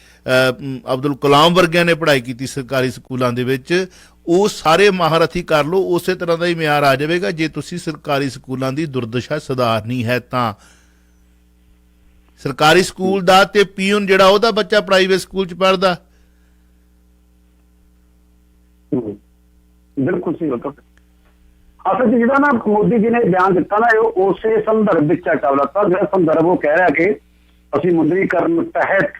ਅਬਦੁਲ ਕਲਾਮ ਵਰਗਿਆਂ ਨੇ ਪੜ੍ਹਾਈ ਕੀਤੀ ਸਰਕਾਰੀ ਸਕੂਲਾਂ ਦੇ ਵਿੱਚ, ਉਹ ਸਾਰੇ ਮਹਾਰਥੀ ਕਰ ਲਓ, ਉਸੇ ਤਰ੍ਹਾਂ ਦਾ ਹੀ ਮਿਆਰ ਆ ਜਾਵੇਗਾ। ਜੇ ਤੁਸੀਂ ਸਰਕਾਰੀ ਸਕੂਲਾਂ ਦੀ ਦੁਰਦਸ਼ਾ ਸੁਧਾਰਨੀ ਹੈ ਤਾਂ ਸਰਕਾਰੀ ਸਕੂਲ ਦਾ ਤੇ ਪੀਓਨ ਜਿਹੜਾ ਉਹਦਾ ਬੱਚਾ ਪ੍ਰਾਈਵੇਟ ਸਕੂਲ ਚ ਪੜ੍ਹਦਾ। ਬਿਲਕੁਲ ਸਹੀ ਗੱਲ। ਅਸਲ ਚ ਜਿਹੜਾ ਨਾ ਮੋਦੀ ਜੀ ਨੇ ਬਿਆਨ ਦਿੱਤਾ ਨਾ, ਇਹ ਉਸੇ ਸੰਦਰਭ ਵਿੱਚ ਚਾਵਲਾ ਸਾਹਿਬ, ਜਿਹੜਾ ਸੰਦਰਭ ਉਹ ਕਹਿ ਰਿਹਾ ਕਿ ਅਸੀਂ ਮੁਦਰੀਕਰਨ ਤਹਿਤ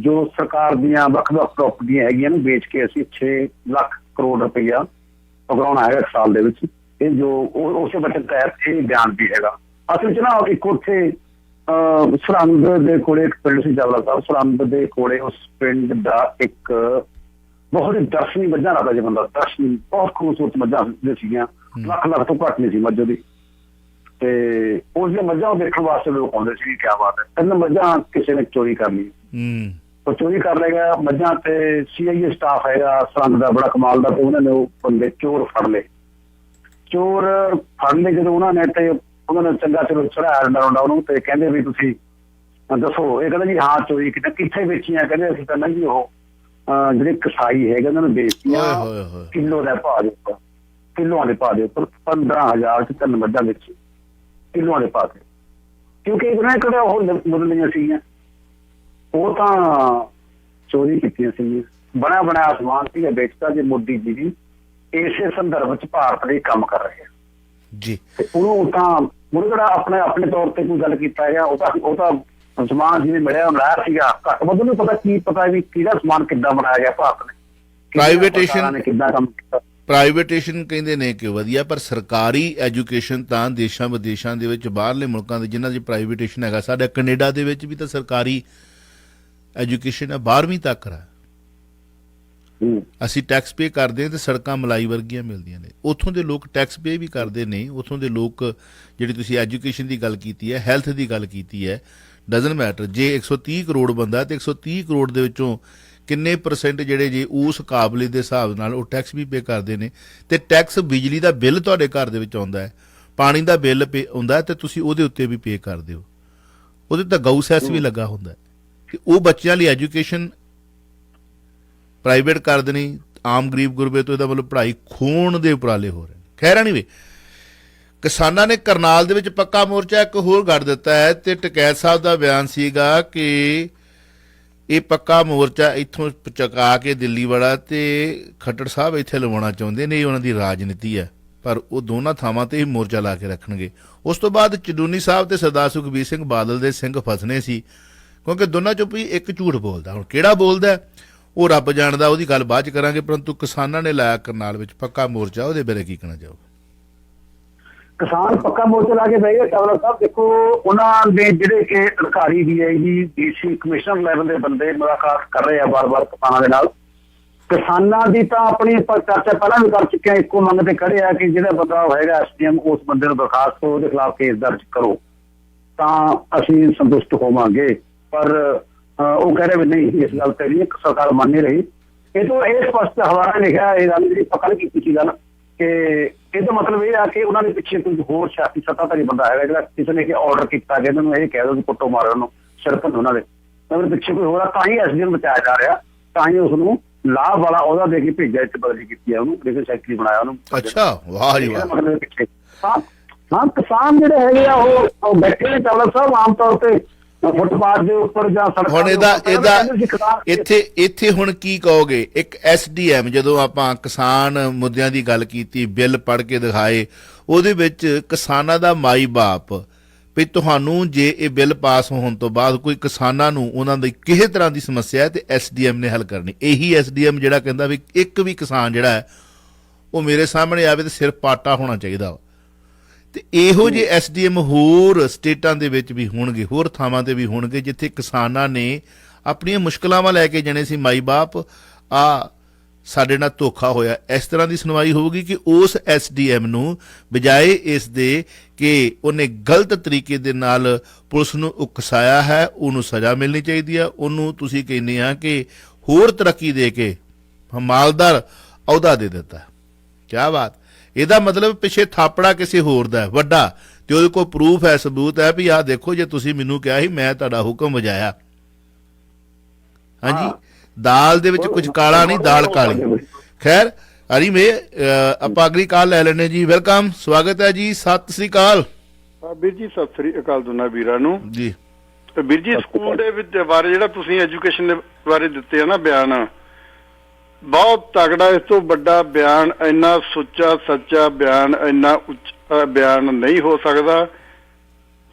ਜੋ ਸਰਕਾਰ ਦੀਆਂ ਵੱਖ-ਵੱਖ ਪ੍ਰਾਪਰਟੀਆਂ ਹੈਗੀਆਂ ਨੂੰ ਵੇਚ ਕੇ ਅਸੀਂ 6 ਲੱਖ ਕਰੋੜ ਰੁਪਈਆ ਪਕੜਾਉਣਾ ਹੈਗਾ ਇੱਕ ਸਾਲ ਦੇ ਵਿੱਚ। ਇਹ ਜੋ ਉਸੇ ਬਜਟ ਤਹਿਤ ਇਹ ਬਿਆਨ ਵੀ ਹੈਗਾ। ਅਸਲ ਚ ਨਾ ਇੱਕ ਉੱਥੇ ਸਰਹੰਦ ਦੇ ਕੋਲੇ ਇੱਕ ਪਿੰਡ ਸੀ ਚਾਵਲਾ ਸਾਹਿਬ, ਸਰਹੰਦ ਦੇ ਕੋਲੇ ਉਸ ਪਿੰਡ ਦਾ ਇੱਕ ਬਹੁਤ ਹੀ ਦਰਸ਼ਨੀ ਮੱਝਾਂ ਰੱਖਦਾ ਜੀ ਬੰਦਾ, ਦਰਸ਼ਨੀ ਬਹੁਤ ਖੂਬਸੂਰਤ ਮੱਝਾਂ ਸੀਗੀਆਂ, ਲੱਖ ਤੋਂ ਘੱਟ ਨਹੀਂ ਸੀ ਮੱਝ ਦੀ। ਤੇ ਉਸ ਦੀਆਂ ਮੱਝਾਂ ਦੇਖਣ ਵਾਸਤੇ ਲੋਕ ਆਉਂਦੇ ਸੀ। ਕਿਆ ਬਾਤ ਹੈ, 3 ਮੱਝਾਂ ਕਿਸੇ ਨੇ ਚੋਰੀ ਕਰ ਲਈ, ਉਹ ਚੋਰੀ ਕਰ ਲਏਗਾ ਮੱਝਾਂ। ਤੇ CIA ਸਟਾਫ ਹੈਗਾ ਸਰਹੰਦ ਦਾ ਬੜਾ ਕਮਾਲ ਦਾ, ਤੇ ਉਹਨਾਂ ਨੇ ਉਹ ਬੰਦੇ ਚੋਰ ਫੜ ਲਏ ਜਦੋਂ ਉਹਨਾਂ ਨੇ, ਤੇ ਉਹਨਾਂ ਨੇ ਚੰਗਾ ਚਲੋ ਚੜਾਇਆ ਡਰਾਉਂਦਾ ਉਹਨੂੰ, ਤੇ ਕਹਿੰਦੇ ਵੀ ਤੁਸੀਂ ਦੱਸੋ। ਇਹ ਕਹਿੰਦਾ ਜੀ ਹਾਂ ਚੋਰੀ ਕਿੱਥੇ ਵੇਚੀਆਂ? ਕਹਿੰਦੇ ਅਸੀਂ ਤਾਂ ਨਹੀਂ, ਉਹ ਜਿਹੜੇ ਕਸਾਈ ਹੈਗੇ ਉਹਨਾਂ ਨੂੰ ਵੇਚਤੀਆਂ ਕਿਲੋ ਦੇ ਭਾਅ ਦੇ ਉੱਪਰ, ਕਿਲੋਆਂ ਦੇ ਭਾਅ ਦੇ ਉੱਪਰ 15,000 ਚ 3 ਮੱਝਾਂ ਵੇਚੀ, ਕਿਲੋਆਂ ਦੇ ਭਾਅ ਤੇ। ਕਿਉਂਕਿ ਉਹਨਾਂ ਕਿਹੜਾ ਉਹ ਮੁੱਲ ਲਈਆਂ ਸੀਗੀਆਂ, ਉਹ ਤਾਂ ਚੋਰੀ ਕੀਤੀਆਂ ਸੀਗੀਆਂ। ਬਣਿਆ ਸਮਾਨ ਸੀਗਾ ਵੇਚਦਾ। ਜੇ ਮੋਦੀ ਜੀ ਵੀ ਇਸੇ ਸੰਦਰਭ ਚ ਭਾਰਤ ਲਈ ਕੰਮ ਕਰ ਰਹੇ ਆ ਜੀ, ਤੇ ਉਹਨੂੰ ਕਿਹੜਾ ਆਪਣੇ ਤੌਰ ਤੇ ਕੋਈ ਗੱਲ ਕੀਤਾ ਹੈਗਾ। ਉਹ ਤਾਂ ਸਮਾਨ ਜਿਵੇਂ ਮਿਲਿਆ ਮਿਲਾਇਆ ਸੀਗਾ, ਘੱਟ ਵੱਧ ਨੂੰ ਪਤਾ ਵੀ ਕਿਹੜਾ ਸਮਾਨ ਕਿੱਦਾਂ ਬਣਾਇਆ ਗਿਆ ਭਾਰਤ ਨੇ, ਪ੍ਰਾਈਵੇਟੇਸ਼ਨ ਕਿੱਦਾਂ ਕੰਮ ਕੀਤਾ। ਪ੍ਰਾਈਵੇਟੇਸ਼ਨ ਕਹਿੰਦੇ ਨੇ ਕਿ ਵਧੀਆ, ਪਰ ਸਰਕਾਰੀ ਐਜੂਕੇਸ਼ਨ ਤਾਂ ਦੇਸ਼ਾਂ ਵਿਦੇਸ਼ਾਂ ਦੇ ਵਿੱਚ, ਬਾਹਰਲੇ ਮੁਲਕਾਂ ਦੇ ਜਿਨ੍ਹਾਂ 'ਚ ਪ੍ਰਾਈਵੇਟੇਸ਼ਨ ਹੈਗਾ, ਸਾਡੇ ਕੈਨੇਡਾ ਦੇ ਵਿੱਚ ਵੀ ਤਾਂ ਸਰਕਾਰੀ ਐਜੂਕੇਸ਼ਨ ਹੈ, 12ਵੀਂ ਤੱਕ ਹੈ। ਅਸੀਂ ਟੈਕਸ ਪੇ ਕਰਦੇ ਹਾਂ ਤੇ ਸੜਕਾਂ ਮਲਾਈ ਵਰਗੀਆਂ ਮਿਲਦੀਆਂ ਨੇ। ਉੱਥੋਂ ਦੇ ਲੋਕ ਟੈਕਸ ਪੇ ਵੀ ਕਰਦੇ ਨੇ। ਉੱਥੋਂ ਦੇ ਲੋਕ, ਜਿਹੜੀ ਤੁਸੀਂ ਐਜੂਕੇਸ਼ਨ ਦੀ ਗੱਲ ਕੀਤੀ ਹੈ, ਹੈਲਥ ਦੀ ਗੱਲ ਕੀਤੀ ਹੈ, ਡਜ਼ਨਟ ਮੈਟਰ। ਜੇ 130 ਕਰੋੜ ਬੰਦਾ ਤੇ 130 ਕਰੋੜ ਦੇ ਵਿੱਚੋਂ ਕਿੰਨੇ ਪਰਸੈਂਟ ਜਿਹੜੇ ਜੇ ਉਸ ਕਾਬਲੇ ਦੇ ਹਿਸਾਬ ਨਾਲ ਉਹ ਟੈਕਸ ਵੀ ਪੇ ਕਰਦੇ ਨੇ, ਤੇ ਟੈਕਸ ਬਿਜਲੀ ਦਾ ਬਿੱਲ ਤੁਹਾਡੇ ਘਰ ਦੇ ਵਿੱਚ ਆਉਂਦਾ ਹੈ, ਪਾਣੀ ਦਾ ਬਿੱਲ ਪੇ ਆਉਂਦਾ ਤੇ ਤੁਸੀਂ ਉਹਦੇ ਉੱਤੇ ਵੀ ਪੇ ਕਰਦੇ ਹੋ, ਉਹਦੇ ਤਾਂ ਗਊ ਸੈਸ ਵੀ ਲੱਗਾ ਹੁੰਦਾ ਕਿ ਉਹ ਬੱਚਿਆਂ ਲਈ ਐਜੂਕੇਸ਼ਨ ਪ੍ਰਾਈਵੇਟ ਕਰ ਦੇਣੀ, ਆਮ ਗਰੀਬ ਗੁਰਬੇ ਤੋਂ ਇਹਦਾ ਮਤਲਬ ਪੜ੍ਹਾਈ ਖੋਣ ਦੇ ਉਪਰਾਲੇ ਹੋ ਰਹੇ ਨੇ। ਖੈਰ ਨਹੀਂ ਵੇ, ਕਿਸਾਨਾਂ ਨੇ ਕਰਨਾਲ ਦੇ ਵਿੱਚ ਪੱਕਾ ਮੋਰਚਾ ਇੱਕ ਹੋਰ ਗੱਡ ਦਿੱਤਾ ਹੈ ਤੇ ਟਕੈਤ ਸਾਹਿਬ ਦਾ ਬਿਆਨ ਸੀਗਾ ਕਿ ਇਹ ਪੱਕਾ ਮੋਰਚਾ ਇੱਥੋਂ ਚੁਕਾ ਕੇ ਦਿੱਲੀ ਵਾਲਾ ਤੇ ਖੱਟੜ ਸਾਹਿਬ ਇੱਥੇ ਲਵਾਉਣਾ ਚਾਹੁੰਦੇ ਨੇ, ਇਹ ਉਹਨਾਂ ਦੀ ਰਾਜਨੀਤੀ ਹੈ, ਪਰ ਉਹ ਦੋਨਾਂ ਥਾਵਾਂ ਤੇ ਹੀ ਮੋਰਚਾ ਲਾ ਕੇ ਰੱਖਣਗੇ। ਉਸ ਤੋਂ ਬਾਅਦ ਚਡੂਨੀ ਸਾਹਿਬ ਤੇ ਸਰਦਾਰ ਸੁਖਬੀਰ ਸਿੰਘ ਬਾਦਲ ਦੇ ਸਿੰਘ ਫਸਣੇ ਸੀ, ਕਿਉਂਕਿ ਦੋਨਾਂ ਚੋਂ ਵੀ ਇੱਕ ਝੂਠ ਬੋਲਦਾ। ਹੁਣ ਕਿਹੜਾ ਬੋਲਦਾ ਉਹ ਰੱਬ ਜਾਣਦਾ, ਉਹਦੀ ਗੱਲ ਬਾਅਦ ਚ ਕਰਾਂਗੇ, ਪਰੰਤੂ ਕਿਸਾਨਾਂ ਨੇ ਲਾਇਆ ਕਰਨਾਲ ਵਿੱਚ ਪੱਕਾ ਮੋਰਚਾ, ਉਹਦੇ ਬਾਰੇ ਕੀ ਕਹਿਣਾ ਚਾਹੋਗੇ? ਕਿਸਾਨ ਪੱਕਾ ਮੋਰਚਾ ਲਾ ਕੇ ਬਹਿ ਗਏ। ਚਾਵਲਾ ਸਾਹਿਬ ਦੇਖੋ, ਉਹਨਾਂ ਦੇ ਜਿਹੜੇ ਕਿ ਅਧਿਕਾਰੀ DIG DC ਕਮਿਸ਼ਨਰ ਲੈਵਲ ਦੇ ਬੰਦੇ ਮੁਲਾਕਾਤ ਕਰ ਰਹੇ ਆ ਬਾਰ-ਬਾਰ ਕਿਸਾਨਾਂ ਦੇ ਨਾਲ। ਕਿਸਾਨਾਂ ਦੀ ਤਾਂ ਆਪਣੀ ਚਰਚਾ ਪਹਿਲਾਂ ਵੀ ਕਰ ਚੁੱਕੇ ਆ, ਇੱਕੋ ਮੰਗ ਤੇ ਖੜੇ ਆ ਕਿ ਜਿਹੜਾ ਬੰਦਾ ਹੋਏਗਾ SDM ਉਸ ਬੰਦੇ ਨੂੰ ਦਰਖਾਸਤ ਕਰੋ, ਉਹਦੇ ਖਿਲਾਫ ਕੇਸ ਦਰਜ ਕਰੋ ਤਾਂ ਅਸੀਂ ਸੰਤੁਸ਼ਟ ਹੋਵਾਂਗੇ। ਪਰ ਉਹ ਕਹਿ ਰਹੇ ਵੀ ਨਹੀਂ, ਇਸ ਗੱਲ ਤੇ ਨਹੀਂ ਸਰਕਾਰ ਮੰਨ ਨਹੀਂ ਰਹੀ। ਇਹ ਤੋਂ ਇਹ ਸਪਸ਼ਟ ਹਵਾਲਾ ਲਿਖਿਆ, ਇਹ ਗੱਲ ਜਿਹੜੀ ਪਕੜ ਕੀਤੀ ਸੀ ਗੱਲ ਕਿ ਇਹਦਾ ਮਤਲਬ ਇਹ ਆ ਕਿ ਉਹਨਾਂ ਦੇ ਪਿੱਛੇ ਕੋਈ ਹੋਰ ਸਿਆਸੀ ਸੱਤਾਧਾਰੀ ਬੰਦਾ ਹੈਗਾ ਜਿਹੜਾ ਕਿਸੇ ਨੇ ਆਰਡਰ ਕੀਤਾ ਕਿ ਇਹਨਾਂ ਨੂੰ ਇਹ ਕਹਿ ਦਿਓ ਕਿ ਕੁੱਟੋ ਮਾਰੋ ਉਹਨੂੰ, ਸਿਰਫ ਉਹਨਾਂ ਦੇ ਪਿੱਛੇ ਕੋਈ ਹੋਰ ਆ, ਤਾਂ ਹੀ SDM ਬਚਾਇਆ ਜਾ ਰਿਹਾ, ਤਾਂ ਹੀ ਉਸਨੂੰ ਲਾਭ ਵਾਲਾ ਉਹਦਾ ਦੇ ਕੇ ਭੇਜਿਆ, ਇੱਥੇ ਬਦਲੀ ਕੀਤੀ ਹੈ, ਉਹਨੂੰ ਡਿਵੀਜ਼ਨ ਸੈਕਟਰੀ ਬਣਾਇਆ ਉਹਨੂੰ। ਅੱਛਾ, ਵਾਹ ਜੀ ਵਾਹ। ਮਤਲਬ ਪਿੱਛੇ ਹਾਂ ਕਿਸਾਨ ਜਿਹੜੇ ਹੈਗੇ ਆ ਉਹ ਬੈਠੇ ਨੇ ਚਾਵਲਾ ਸਾਹਿਬ ਆਮ ਤੌਰ ਤੇ ਫੁੱਟਪਾਥ ਦੇ ਉੱਪਰ ਜਾਂ ਸੜਕਾਂ। ਹੁਣ ਇਹਦਾ ਇੱਥੇ ਹੁਣ ਕੀ ਕਹੋਗੇ? ਇੱਕ SDM, ਜਦੋਂ ਆਪਾਂ ਕਿਸਾਨ ਮੁੱਦਿਆਂ ਦੀ ਗੱਲ ਕੀਤੀ, ਬਿੱਲ ਪੜ੍ਹ ਕੇ ਦਿਖਾਏ, ਉਹਦੇ ਵਿੱਚ ਕਿਸਾਨਾਂ ਦਾ ਮਾਈ ਬਾਪ ਵੀ ਤੁਹਾਨੂੰ ਜੇ ਇਹ ਬਿੱਲ ਪਾਸ ਹੋਣ ਤੋਂ ਬਾਅਦ ਕੋਈ ਕਿਸਾਨਾਂ ਨੂੰ ਉਹਨਾਂ ਦੀ ਕਿਸੇ ਤਰ੍ਹਾਂ ਦੀ ਸਮੱਸਿਆ ਹੈ ਤੇ SDM ਨੇ ਹੱਲ ਕਰਨੀ। ਇਹੀ SDM ਜਿਹੜਾ ਕਹਿੰਦਾ ਵੀ ਇੱਕ ਵੀ ਕਿਸਾਨ ਜਿਹੜਾ ਹੈ ਉਹ ਮੇਰੇ ਸਾਹਮਣੇ ਆਵੇ ਤੇ ਸਿਰ ਪਾਟਾ ਹੋਣਾ ਚਾਹੀਦਾ ਵਾ। ਤੇ ਇਹੋ ਜਿਹੇ SDM ਹੋਰ ਸਟੇਟਾਂ ਦੇ ਵਿੱਚ ਵੀ ਹੋਣਗੇ, ਹੋਰ ਥਾਵਾਂ ਤੇ ਵੀ ਹੋਣਗੇ ਜਿੱਥੇ ਕਿਸਾਨਾਂ ਨੇ ਆਪਣੀਆਂ ਮੁਸ਼ਕਲਾਵਾਂ ਲੈ ਕੇ ਜਾਣੇ ਸੀ, ਮਾਈ ਬਾਪ ਆ ਸਾਡੇ ਨਾਲ ਧੋਖਾ ਹੋਇਆ। ਇਸ ਤਰ੍ਹਾਂ ਦੀ ਸੁਣਵਾਈ ਹੋਊਗੀ ਕਿ ਉਸ SDM ਨੂੰ ਬਜਾਏ ਇਸ ਦੇ ਕਿ ਉਹਨੇ ਗਲਤ ਤਰੀਕੇ ਦੇ ਨਾਲ ਪੁਲਿਸ ਨੂੰ ਉਕਸਾਇਆ ਹੈ, ਉਹਨੂੰ ਸਜ਼ਾ ਮਿਲਣੀ ਚਾਹੀਦੀ ਹੈ। ਉਹਨੂੰ ਤੁਸੀਂ ਕਹਿੰਦੇ ਆ ਕਿ ਹੋਰ ਤਰੱਕੀ ਦੇ ਕੇ ਮਾਲਦਾਰ ਅਹੁਦਾ ਦੇ ਦਿੱਤਾ। ਕਿਆ ਬਾਤ! ਇਹਦਾ ਮਤਲਬ ਪਿੱਛੇ ਥਾਪੜਾ ਕਿਸੇ ਹੋਰ ਦਾ ਵੱਡਾ, ਤੇ ਉਹਦੇ ਕੋਲ ਪ੍ਰੂਫ ਹੈ, ਸਬੂਤ ਹੈ ਵੀ ਆਹ ਦੇਖੋ, ਜੇ ਤੁਸੀਂ ਮੈਨੂੰ ਕਿਹਾ ਸੀ ਮੈਂ ਤੁਹਾਡਾ ਹੁਕਮ ਵਜਾਇਆ। ਹਾਂਜੀ, ਦਾਲ ਦੇ ਵਿੱਚ ਕੁਝ ਕਾਲਾ ਨਹੀਂ, ਦਾਲ ਕਾਲੀ। ਖੈਰ ਹਰੀ ਮੇ ਆਪਾਂ ਅਗਲੀ ਕਾਲ ਲੈ ਲੈਣੇ ਜੀ। ਵੈਲਕਮ, ਸਵਾਗਤ ਹੈ ਜੀ, ਸਤਿ ਸ੍ਰੀ ਅਕਾਲ ਵੀਰ ਜੀ। ਸਤਿ ਸ੍ਰੀ ਅਕਾਲ ਦੋਨਾਂ ਵੀਰਾਂ ਨੂੰ ਜੀ। ਵੀਰ ਜੀ, ਸਕੂਲ ਦੇ ਵਿੱਚ ਬਾਰੇ ਜਿਹੜਾ ਤੁਸੀਂ ਐਜੂਕੇਸ਼ਨ ਦੇ ਬਾਰੇ ਦਿੱਤੇ ਆ ਨਾ ਬਿਆਨ, ਬਹੁਤ ਤਗੜਾ, ਇਸ ਤੋਂ ਵੱਡਾ ਬਿਆਨ, ਇੰਨਾ ਸੁੱਚਾ ਸੱਚਾ ਬਿਆਨ, ਇੰਨਾ ਉੱਚਾ ਬਿਆਨ ਨਹੀਂ ਹੋ ਸਕਦਾ।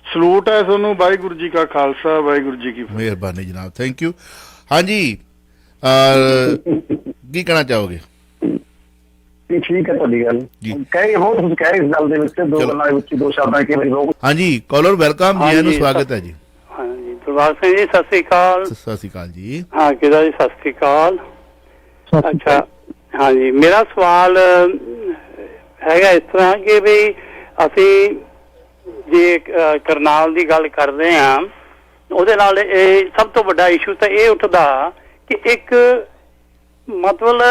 ਸਲੂਟ ਹੈ ਤੁਹਾਨੂੰ। ਵਾਹਿਗੁਰੂ ਜੀ ਕਾ ਖਾਲਸਾ, ਵਾਹਿਗੁਰੂ ਜੀ ਕੀ ਫਤਿਹ। ਮਿਹਰਬਾਨੀ ਜਨਾਬ, ਥੈਂਕ ਯੂ। ਹਾਂਜੀ, ਕੀ ਕਹਿਣਾ ਚਾਹੋਗੇ? ਠੀਕ ਹੈ ਤੁਹਾਡੀ ਗੱਲ, ਕਹੇ ਹੋਰ ਤੁਸੀਂ ਕਹਿ ਇਸ ਗੱਲ ਦੇ ਵਿੱਚ ਦੋ ਗੱਲਾਂ ਦੇ ਵਿੱਚ ਦੋ ਸ਼ਬਦਾਂ ਕਈ ਵਾਰੀ ਹੋ। ਹਾਂਜੀ ਕਾਲਰ, ਵੈਲਕਮ ਜੀ, ਇਹਨੂੰ ਸਵਾਗਤ ਹੈ ਜੀ। ਹਾਂਜੀ ਪ੍ਰਭਾਤ ਸਿੰਘ ਜੀ, ਸਤਿ ਸ੍ਰੀ ਅਕਾਲ। ਸਤਿ ਸ੍ਰੀ ਅਕਾਲ ਜੀ। ਹਾਂ ਕਿਹਦਾ ਜੀ, ਸਤਿ ਸ੍ਰੀ ਅਕਾਲ। ਅੱਛਾ ਹਾਂਜੀ, ਮੇਰਾ ਸਵਾਲ ਹੈਗਾ ਇਸ ਤਰ੍ਹਾਂ ਕਿ ਵੀ ਅਸੀਂ ਜੇ ਕਰਨਾਲ ਦੀ ਗੱਲ ਕਰਦੇ ਹਾਂ, ਉਹਦੇ ਨਾਲ ਇਹ ਸਭ ਤੋਂ ਵੱਡਾ ਇਸ਼ੂ ਤਾਂ ਇਹ ਉੱਠਦਾ ਕਿ ਇੱਕ ਮਤਲਬ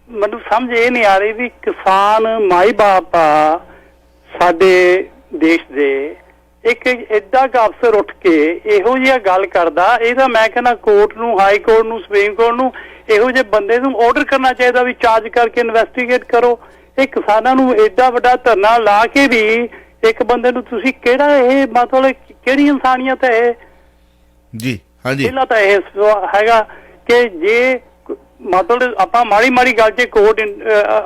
ਮੈਨੂੰ ਸਮਝ ਇਹ ਨਹੀਂ ਆ ਰਹੀ ਵੀ ਕਿਸਾਨ ਮਾਈ ਬਾਪ ਆ ਸਾਡੇ ਦੇਸ਼ ਦੇ, ਇੱਕ ਏਡਾ ਕੁ ਅਫਸਰ ਉੱਠ ਕੇ ਇਹੋ ਜਿਹਾ ਗੱਲ ਕਰਦਾ, ਇਹਦਾ ਮੈਂ ਕਹਿੰਦਾ ਕੋਰਟ ਨੂੰ, ਹਾਈ ਕੋਰਟ ਨੂੰ, ਸੁਪਰੀਮ ਕੋਰਟ ਨੂੰ ਇਹੋ ਜਿਹੇ ਬੰਦੇ ਨੂੰ ਆਰਡਰ ਕਰਨਾ ਚਾਹੀਦਾ ਵੀ ਚਾਰਜ ਕਰਕੇ ਇਨਵੈਸਟੀਗੇਟ ਕਰੋ। ਇਹ ਕਿਸਾਨਾਂ ਨੂੰ ਏਡਾ ਵੱਡਾ ਧਰਨਾ ਲਾ ਕੇ ਵੀ ਇੱਕ ਬੰਦੇ ਨੂੰ ਤੁਸੀਂ ਕਿਹੜਾ, ਇਹ ਮਤਲਬ ਕਿਹੜੀ ਇਨਸਾਨੀਅਤ ਹੈ ਇਹ ਜੀ? ਹਾਂਜੀ, ਪਹਿਲਾਂ ਤਾਂ ਇਹ ਹੈਗਾ ਕਿ ਜੇ ਮਤਲਬ ਆਪਾਂ ਮਾੜੀ ਮਾੜੀ ਗੱਲ 'ਚ ਕੋਰਟ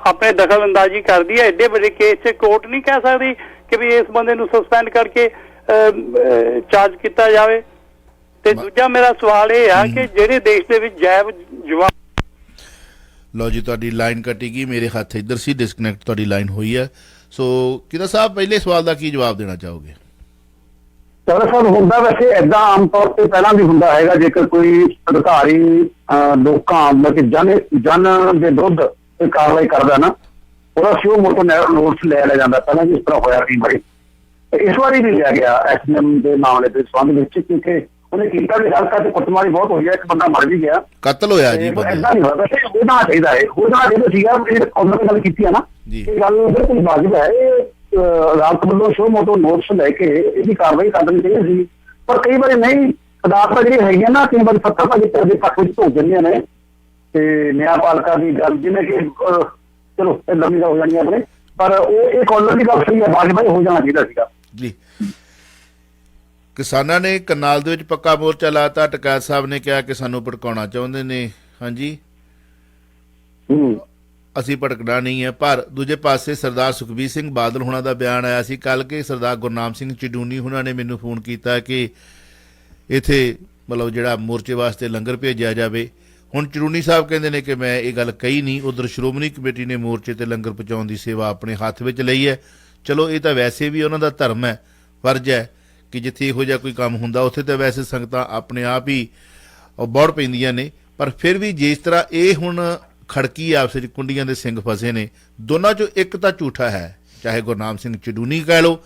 ਆਪਣੇ ਦਖਲ ਅੰਦਾਜ਼ੀ ਕਰਦੀ ਹੈ, ਐਡੇ ਵੱਡੇ ਕੇਸ 'ਚ ਕੋਰਟ ਨਹੀਂ ਕਹਿ ਸਕਦੀ ਕਿ ਵੀ ਇਸ ਬੰਦੇ ਨੂੰ ਸਸਪੈਂਡ ਕਰਕੇ ਚਾਰਜ ਕੀਤਾ ਜਾਵੇ। ਤੇ ਦੂਜਾ ਮੇਰਾ ਸਵਾਲ ਇਹ ਆ ਕਿ ਜਿਹੜੇ ਦੇਸ਼ ਦੇ ਵਿੱਚ ਜੈਵ ਜਵਾਬ। ਲਓ ਜੀ, ਤੁਹਾਡੀ ਲਾਈਨ ਕੱਟੀ ਗਈ, ਮੇਰੇ ਹੱਥ ਇੱਧਰ ਸੀ, ਡਿਸਕਨੈਕਟ ਤੁਹਾਡੀ ਲਾਈਨ ਹੋਈ ਹੈ। ਸੋ ਕਿਹਦਾ ਸਾਹਿਬ, ਪਹਿਲੇ ਸਵਾਲ ਦਾ ਕੀ ਜਵਾਬ ਦੇਣਾ ਚਾਹੋਗੇ? ਦਰਅਸਲ ਹੁੰਦਾ ਵੈਸੇ ਏਦਾਂ ਆਮ ਤੌਰ ਤੇ ਪਹਿਲਾਂ ਵੀ ਹੁੰਦਾ ਹੈਗਾ, ਜੇਕਰ ਕੋਈ ਅਧਿਕਾਰੀ ਲੋਕਾਂ ਮਤਲਬ ਜਨ ਦੇ ਵਿਰੁੱਧ ਕੋਈ ਕਾਰਵਾਈ ਕਰਦਾ ਨਾ, ਉਹਦਾ ਸ਼ੋਅ ਮੋਟੋ ਨੋਟਿਸ ਲੈ ਲਿਆ ਜਾਂਦਾ। ਪਹਿਲਾਂ ਵੀ ਇਸ ਤਰ੍ਹਾਂ ਹੋਇਆ ਕਈ ਵਾਰੀ, ਇਸ ਵਾਰੀ ਵੀ ਲਿਆ ਗਿਆ ਐਸਐਮ ਦੇ ਮਾਮਲੇ ਦੇ ਸੰਬੰਧ ਵਿੱਚ, ਕਿਉਂਕਿ ਉਹਨੇ ਕੀਤਾ ਵੀ ਹਲਕਾ ਤੇ ਕੁੱਟਮਾਰੀ ਬਹੁਤ ਹੋਈ ਹੈ, ਇੱਕ ਬੰਦਾ ਮਰ ਵੀ ਗਿਆ, ਕਤਲ ਹੋਇਆ ਜੀ ਏਦਾਂ ਨਹੀਂ ਹੋਇਆ। ਵੈਸੇ ਹੋਣਾ ਚਾਹੀਦਾ ਹੈ, ਹੋਣਾ ਚਾਹੀਦਾ ਸੀਗਾ। ਉਹਨਾਂ ਨੇ ਗੱਲ ਕੀਤੀ ਹੈ ਨਾ, ਇਹ ਗੱਲ ਬਿਲਕੁਲ ਵਾਜਬ ਹੈ। ਇਹ ਅਦਾਲਤ ਵੱਲੋਂ ਸ਼ੋ ਮੋਟੋ ਨੋਟਿਸ ਲੈ ਕੇ ਇਹਦੀ ਕਾਰਵਾਈ ਕਰਨੀ ਚਾਹੀਦੀ ਸੀ, ਪਰ ਕਈ ਵਾਰੀ ਨਹੀਂ। ਅਦਾਲਤਾਂ ਜਿਹੜੀਆਂ ਹੈਗੀਆਂ ਨਾ, ਕਈ ਵਾਰੀ ਸੱਤਾਧਾਰੀ ਦੇ ਪੱਖ ਵਿੱਚ ਧੋ ਜਾਂਦੀਆਂ ਨੇ, ਤੇ ਨਿਆਂਪਾਲਕਾ ਦੀ ਗੱਲ ਜਿਵੇਂ ਕਿ ਚਲੋ ਇਹ ਲੰਮੀ ਹੋ ਜਾਣੀ ਆਪਣੇ, ਪਰ ਉਹ ਇਹ ਕਾਲਰ ਦੀ ਗੱਲ ਸਹੀ ਹੈ, ਵਾਜਬ ਹੋ ਜਾਣਾ ਚਾਹੀਦਾ ਸੀਗਾ ਜੀ। ਕਿਸਾਨਾਂ ਨੇ ਕਰਨਾਲ ਦੇ ਵਿੱਚ ਪੱਕਾ ਮੋਰਚਾ ਲਾਤਾ। ਟਕੈਤ ਸਾਹਿਬ ਨੇ ਕਿਹਾ ਕਿ ਸਾਨੂੰ ਭੜਕਾਉਣਾ ਚਾਹੁੰਦੇ ਨੇ। ਹਾਂਜੀ, ਅਸੀਂ ਭੜਕਣਾ ਨਹੀਂ ਹੈ। ਪਰ ਦੂਜੇ ਪਾਸੇ ਸਰਦਾਰ ਸੁਖਬੀਰ ਸਿੰਘ ਬਾਦਲ ਹੁਣਾਂ ਦਾ ਬਿਆਨ ਆਇਆ ਸੀ ਕੱਲ੍ਹ ਕਿ ਸਰਦਾਰ ਗੁਰਨਾਮ ਸਿੰਘ ਚਡੂਨੀ ਹੁਣਾਂ ਨੇ ਮੈਨੂੰ ਫੋਨ ਕੀਤਾ ਕਿ ਇੱਥੇ ਮਤਲਬ ਜਿਹੜਾ ਮੋਰਚੇ ਵਾਸਤੇ ਲੰਗਰ ਭੇਜਿਆ ਜਾਵੇ। ਹੁਣ ਚਡੂਨੀ ਸਾਹਿਬ ਕਹਿੰਦੇ ਨੇ ਕਿ ਮੈਂ ਇਹ ਗੱਲ ਕਹੀ ਨਹੀਂ। ਉਧਰ ਸ਼੍ਰੋਮਣੀ ਕਮੇਟੀ ਨੇ ਮੋਰਚੇ ਤੇ ਲੰਗਰ ਪਹੁੰਚਾਉਣ ਦੀ ਸੇਵਾ ਆਪਣੇ ਹੱਥ ਵਿੱਚ ਲਈ ਹੈ। ਚਲੋ ਇਹ ਤਾਂ ਵੈਸੇ ਵੀ ਉਹਨਾਂ ਦਾ ਧਰਮ ਹੈ, ਫਰਜ਼ ਹੈ ਕਿ ਜਿੱਥੇ ਇਹੋ ਜਿਹਾ ਕੋਈ ਕੰਮ ਹੁੰਦਾ ਉੱਥੇ ਤਾਂ ਵੈਸੇ ਸੰਗਤਾਂ ਆਪਣੇ ਆਪ ਹੀ ਬੌੜ ਪੈਂਦੀਆਂ ਨੇ। ਪਰ ਫਿਰ ਵੀ ਜਿਸ ਤਰ੍ਹਾਂ ਇਹ ਹੁਣ ਖੜਕੀ ਆਪਸ ਵਿੱਚ ਕੁੰਡੀਆਂ ਦੇ ਸਿੰਘ ਫਸੇ ਨੇ, ਦੋਨਾਂ 'ਚੋਂ ਇੱਕ ਤਾਂ ਝੂਠਾ ਹੈ, ਚਾਹੇ ਗੁਰਨਾਮ ਸਿੰਘ ਚਡੂਨੀ ਕਹਿ ਲਓ,